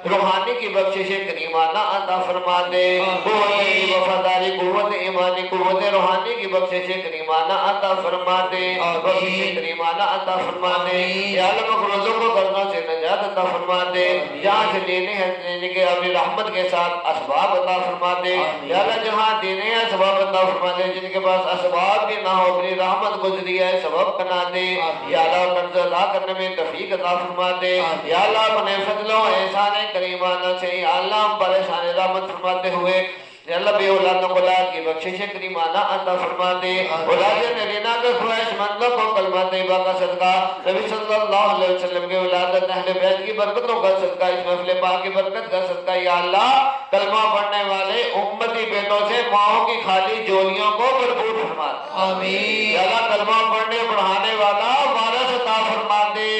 روحانی کی بخشش کریمانہ عطا فرما دے۔ قوت وفاداری، قوت ایمانی، قوت روحانی کی بخشش کریمانہ عطا فرما دے، بخشش کریمانہ عطا فرما دے۔ یا اللہ مقروضوں کو قرضوں سے نجات عطا فرما دے، جہاں سے لینے کے اپنی رحمت کے ساتھ اسباب عطا فرما دے۔ یا اللہ جہاں دینے ہیں اسباب عطا فرما دے، جن کے پاس اسباب بھی نہ ہو اپنی رحمت کو ذریعہ سبب بنا دے۔ یا اللہ قرض ادا کرنے میں توفیق عطا فرما دے۔ یا اللہ اپنے فضل و احسان کریمانہ سے یا اللہ ہم پر احسان رحمت فرماتے ہوئے یا اللہ بے اولادوں کو اولاد کی بخشش کریمانہ عطا فرما دے۔ اولاد نرینہ کے خواہش مندوں کو کلمہ طیبہ کا صدقہ، نبی صلی اللہ علیہ وسلم کے ولادت، اہل بیت کی برکتوں کا صدقہ، اس محفل پاک کی برکت کا صدقہ یا اللہ کلمہ پڑھنے والے امتی بیٹوں سے ماؤں کی خالی جولیوں کو بھرپور فرما آمین یا اللہ کلمہ پڑھنے پڑھانے والا وارث عطا فرما دے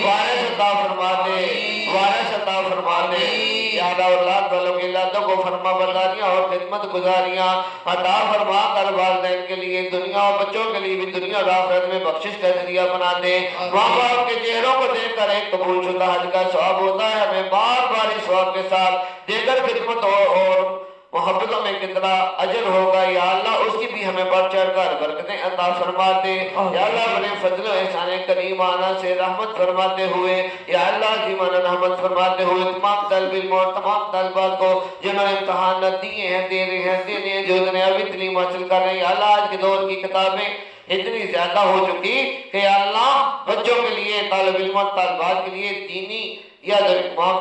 وارث عطا فرما دے وارث عطا فرما دے یا اللہ اولاد والوں کی اولادوں کو فرما برداریاں اور خدمت گزاریاں عطا فرما کر والدین کے لیے دنیا اور بچوں کے لیے بھی دنیا اور آخرت میں بخشش کا ذریعہ بنا دے ماں باپ کے چہروں کو دیکھ کر ایک قبول شدہ حج کا ثواب ہوتا ہے ہمیں بار بار اس ثواب کے ساتھ دے کر خدمت اور محبتوں میں کتنا اجر ہوگا یا اللہ اس کی بھی ہمیں بڑھ چڑھ کر برکتیں عطا فرما دے یا اللہ اپنے فضل و احسان کریم آنا سے رحمت فرماتے ہوئے یا اللہ جیمانا رحمت فرماتے ہوئے تمام طالب علم اور تمام طالبات کو جنہوں نے امتحانات دیے ہیں دے رہے ہیں دینے ہیں جو دنیاوی تعلیم حاصل کر رہے ہیں یا اللہ آج کے دور کی کتابیں اتنی زیادہ ہو چکی کہ یا اللہ بچوں کے لیے طالب علم اور طالبات کے لیے دینی یا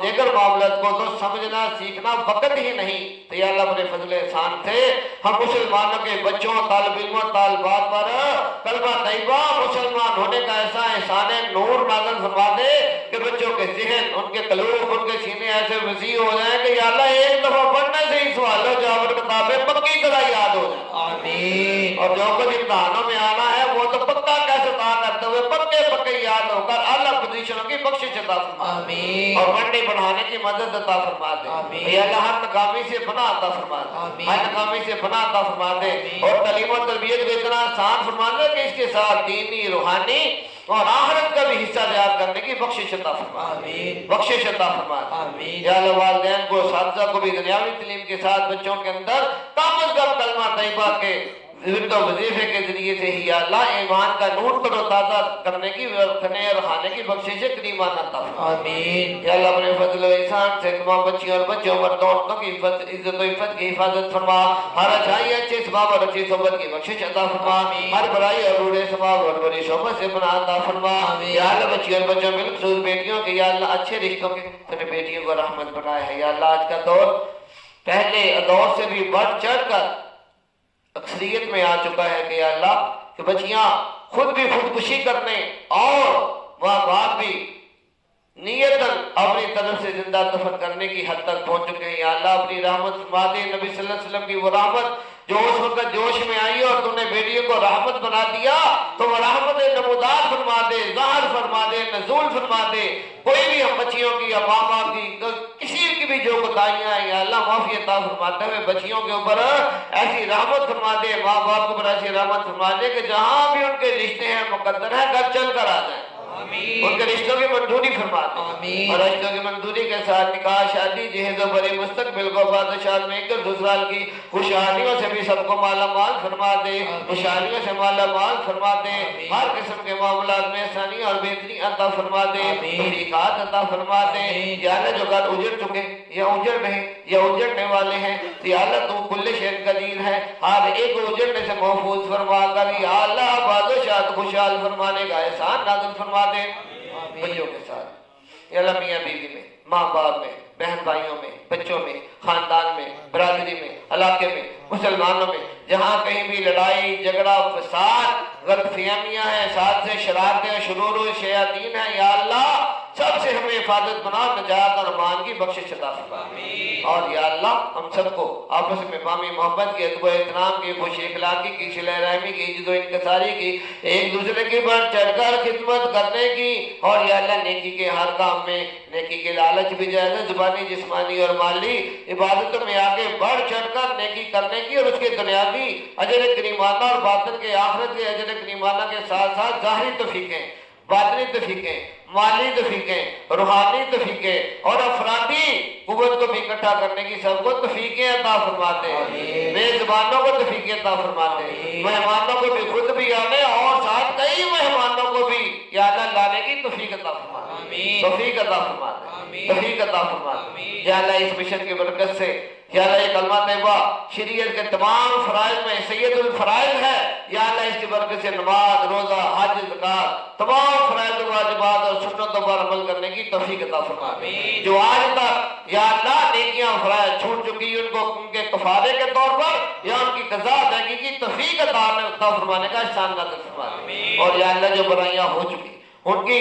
دیگر معاملات کو تو سمجھنا سیکھنا وقت ہی نہیں تو یا اللہ اپنے فضل احسان سے ہم مسلمانوں کے بچوں طالب علموں طالبات پر کلمہ طیبہ مسلمان ہونے کا ایسا احسان نور نازل فرما دے کہ بچوں کے ذہن ان کے قلوب ان کے سینے ایسے وسیع ہو جائیں کہ یا اللہ ایک دفعہ پڑھنے سے ہی سوال و جواب کتابیں پکی طرح یاد ہو جائیں آمین اور جو کچھ امتحانوں میں آنا ہے وہ تو پکا کیسے عطا کرتے ہوئے پکے یاد ہو کر اللہ پوزیشنوں کی بخشش عطا فرما آمین اور پڑھنے پڑھانے کی مدد عطا فرما دے یا اللہ ہر ناکامی سے پناہ عطا فرما دے ہر ناکامی سے پناہ عطا فرما دے اور تعلیم و تربیت کو اتنا آسان فرما دے کہ اس کے ساتھ دینی روحانی اور آخرت کا بھی حصہ بیان کرنے کی بخشش عطا فرما بخشش عطا فرما یا اللہ والدین کو اساتذہ کو بھی دنیاوی تعلیم کے ساتھ بچوں کے اندر کم از کم کلمہ طیبہ کے ورد و وظیفے کے ذریعے سے ہی یا اللہ ایمان کا نور تر و تازہ کرنے کی رکھانے کی بخشش کریمانہ عطا فرما آمین یا اللہ اپنے فضل و احسان سے تمام بچیوں اور بچوں مردوں عورتوں کی عزت و عفت کی حفاظت فرما ہر اچھائی اچھے ثواب اور اچھی صحبت کی بخشش عطا فرما ہر برائی اور برے ثواب اور بری صحبت سے پناہ عطا فرما یا اللہ بچیوں اور بچوں بالخصوص بیٹیوں کے یا اللہ اچھے رشتوں کے اپنے بیٹیوں کو رحمت بنایا ہے یا اللہ آج کا دور پہلے دور سے بھی بڑھ چڑھ کر اکثریت میں آ چکا ہے کہ یا اللہ کہ بچیاں خود بھی خودکشی کرنے اور ماں باپ بھی نیتاً اپنی طرف سے زندہ دفن کرنے کی حد تک پہنچ چکے ہیں یا اللہ اپنی رحمت فرما دے نبی صلی اللہ علیہ وسلم کی وہ رحمت جو اس وقت جوش میں آئی اور تم نے بیٹیوں کو رحمت بنا دیا تو وہ رحمت نمودار فرما دے ظاہر فرما دے نزول فرما دے کوئی بھی ہم بچیوں کی یا ماں باپ کی کسی کی بھی جو کوتاہیاں ہیں یا اللہ معافی عطا فرماتے ہوئے بچیوں کے اوپر ایسی رحمت فرما دے ماں باپ کے اوپر ایسی رحمت فرما دے کہ جہاں بھی ان کے رشتے ہیں مقدر ہے گھر چل کر آ جائیں ان کے رشتوں کی منظوری فرما دے اور رشتوں کی منظوری کے ساتھ نکاح شادی جہیز و بری مستقبل کو بادشاہ میں ایک سسرال کی خوشحالیوں سے بھی سب کو مالا مال فرما دے خوشحالیوں سے مالا مال فرما دے ہر قسم کے معاملات میں آسانی اور بہتری عطا فرما دے توفیقات عطا فرما دے یا اللہ جو گھر اجڑ چکے یا اجڑ رہے یا اجڑنے والے ہیں یا اللہ تو کل شیء قدیر ہے ہر ایک اجڑنے سے محفوظ فرما کر یا اللہ بادشاہ خوشحال فرمانے کا احسان نازل فرما دے بچوں کے ساتھ یا اللہ میاں بیوی میں ماں باپ میں بہن بھائیوں میں بچوں میں خاندان میں برادری میں علاقے میں مسلمانوں میں جہاں کہیں بھی لڑائی جھگڑا فساد غلط فہمیاں ہیں ساتھ سے شرارتیں شرور و شیاطین ہیں یا اللہ سب سے ہمیں حفاظت بنا نجات اور امان کی بخشش عطا فرما اور یا اللہ ہم سب کو آپس میں بامی محبت کی ادب و احترام کی خوش اخلاقی کی صلہ رحمی کی عزت و انکساری کی ایک دوسرے کی بڑھ چڑھ کر خدمت کرنے کی اور یا اللہ نیکی کے ہر کام میں نیکی کے لالچ بھی جائز ہے زبانی جسمانی اور مالی عبادتوں میں آگے بڑھ چڑھ کر نیکی کرنے کی اور اس کے دنیاوی اجر کریمانہ اور باطن کے آخرت کے اجر کریمانہ کے ساتھ ساتھ ظاہری توفیقیں باطنی توفیقیں مالی توفیقیں روحانی توفیقیں اور افرادی قوت کو بھی اکٹھا کرنے کی سب کو توفیقیں عطا فرماتے ہیں میزبانوں کو توفیقیں عطا فرماتے ہیں مہمانوں کو بھی خود بھی آنے اور ساتھ کئی مہمانوں کو بھی یا اللہ لانے کی توفیق عطا فرماتے توفیق عطا فرماتے توفیق عطا فرماتے یا اللہ اس مشن کی برکت سے یا اللہ یہ کلمہ طیبہ شریعت کے تمام فرائض میں سید الفرائض ہے یا اللہ اس کی برکت سے نماز روزہ حج زکات تمام فرائض و واجبات اور سنتوں پر عمل کرنے کی توفیق عطا فرما جو آج تک یا اللہ نیکیاں فرائض چھوٹ چکی ان کو ان کے کفارے کے طور پر یا ان کی قضا ادائیگی کی توفیق عطا فرمانے کا احسان نازل فرما اور یا اللہ جو برائیاں ہو چکی ان کی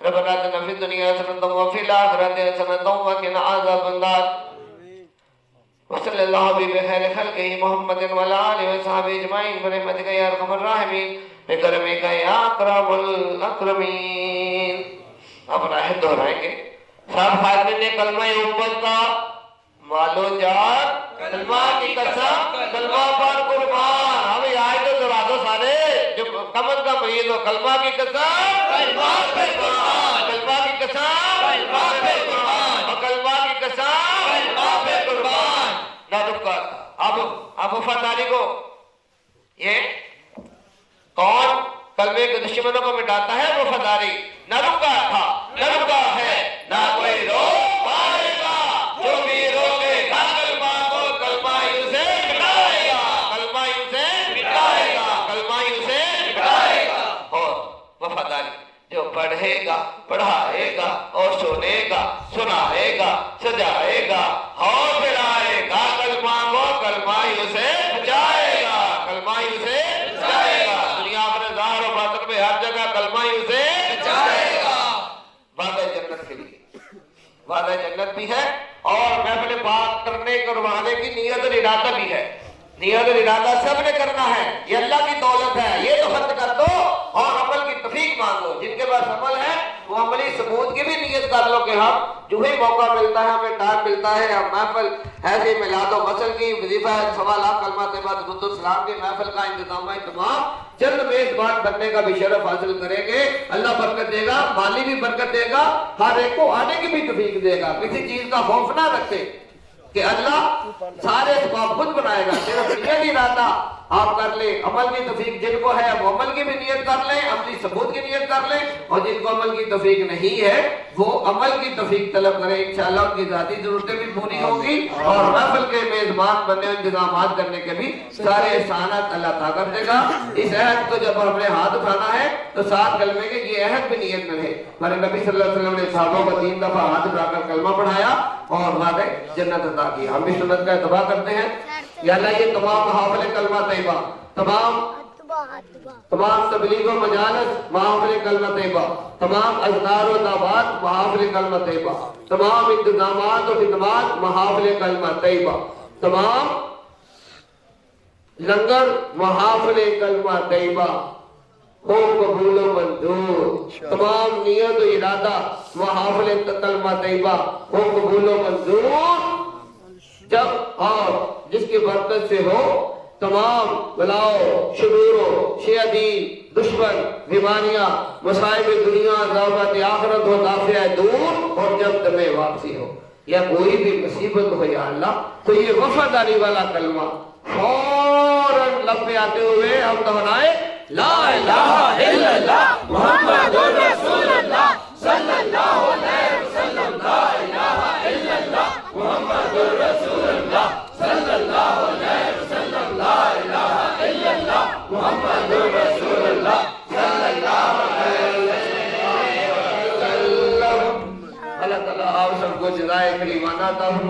ربنا آتنا فی الدنیا حسنۃ وفی الآخرۃ حسنۃ وقنا عذاب النار وصلی اللہ بخیر خلقہ محمد وعلی آلہ وصحبہ اجمعین برحمتک یا ارحم الراحمین بکرمک یا اکرم الاکرمین. اب راہ دہرائیں گے. صاحب حاضر نے کلمہ امت کا مالو جان کلمہ کی قسم کلمہ پر قربان. اب یہ آئے تو دورا دو سارے جو کم از کم یہ دو کلمہ کی قسم کلمہ پہ قربان کلمہ کی قسم کلمہ پہ قربان کلمہ کی قسم کلمہ پہ قربان. نہ رکا اب وفاداری کو یہ کون کلمے کے دشمنوں کو مٹاتا ہے وفاداری. نہ رکا تھا نہ رکا ہے نہ کوئی روک پائے گا جو بھی روکے گا کلمہ کو کلمہ اسے مٹائے گا کلمہ اسے مٹائے گا کلمہ اسے مٹائے گا. اور وفاداری جو پڑھے گا پڑھائے گا اور سنے گا سنائے گا سجائے گا اور پھرائے گا کلمہ کو کلمہ اسے بچائے گا کلمہ اسے بچائے گا. دنیا میں ظاہر و باطن میں ہر جگہ کلمہ اسے بچائے گا. وعدہ جنت کے لیے وعدہ جنت بھی ہے اور محفل بات کرنے کروانے کی نیت اور ارادہ بھی ہے. نیت اور ارادہ سب نے کرنا ہے. یہ اللہ کی دولت ہے. یہ تو خرچ کر دو اور عمل کی توفیق مانگو. جن کے پاس عمل ہے وہ عملی ثبوت کی بھی نیت کر لو کہ ہم جو ہی موقع ملتا ہے ہمیں ٹائم ملتا ہے ہم محفل ایسے میلاد و وصل کی وظیفہ سوالات کلمہ طیبہ درود السلام کی محفل کا انتظام چند میزبان بننے کا بھی شرف حاصل کریں گے. اللہ برکت دے گا مالی بھی برکت دے گا ہر ایک کو آنے کی بھی توفیق دے گا. کسی چیز کا خوف نہ رکھتے کہ اللہ سارے اسباب خود بنائے گا. صرف نیت ہی رہتا آپ کر لیں. عمل کی توفیق جن کو ہے وہ عمل کی بھی نیت کر لیں عملی ثبوت کی نیت کر لیں اور جن کو عمل کی توفیق نہیں ہے وہ عمل کی توفیق طلب کریں. انشاءاللہ ان کی ذاتی ضرورتیں بھی پوری ہوگی اور محفل کے میزبان بننے انتظامات کرنے کے بھی سارے احسانات اللہ عطا کر دے گا. اس عہد کو جب ہم نے ہاتھ اٹھانا ہے تو ساتھ کلمے کے یہ عہد بھی نیت میں رہے. ہمارے نبی صلی اللہ علیہ وسلم نے صحابہ کو 3 دفعہ ہاتھ اٹھا کر کلمہ پڑھایا اور وعدہ جنت عطا کی. ہم بھی سنت کا اتباع کرتے ہیں. یا اللہ یہ تمام محافل کلمہ طیبہ تمام تبلیغ و مجالس محافل کلمہ طیبہ تمام اذکار و دعوات محافل کلمہ طیبہ تمام انتظامات و خدمات محافل کلمہ طیبہ تمام لنگر محافل کلمہ طیبہ ہو قبول و منظور. تمام نیت و ارادہ محافل کلمہ طیبہ ہو قبول و منظور. جب اور جس کی برکت سے ہو تمام بلاؤ شرور و شیادین دشمن بیماریاں مصائب دنیا عذابات آخرت و دافع دور اور جب تمہیں واپسی ہو یا کوئی بھی مصیبت ہو یا اللہ تو یہ وفاداری والا کلمہ فوراً لب پہ آتے ہوئے ہم دہرائیں لا الہ الا اللہ محمد رسول اللہ صلی اللہ علیہ وسلم. لا الہ الا اللہ محمد رسول اللہ صلی اللہ علیہ وسلم. لا الہ الا اللہ محمد رسول اللہ صلی اللہ علیہ وسلم. اللہ تعالیٰ آپ سب کو جزائے کریمانہ عطا فرمائے.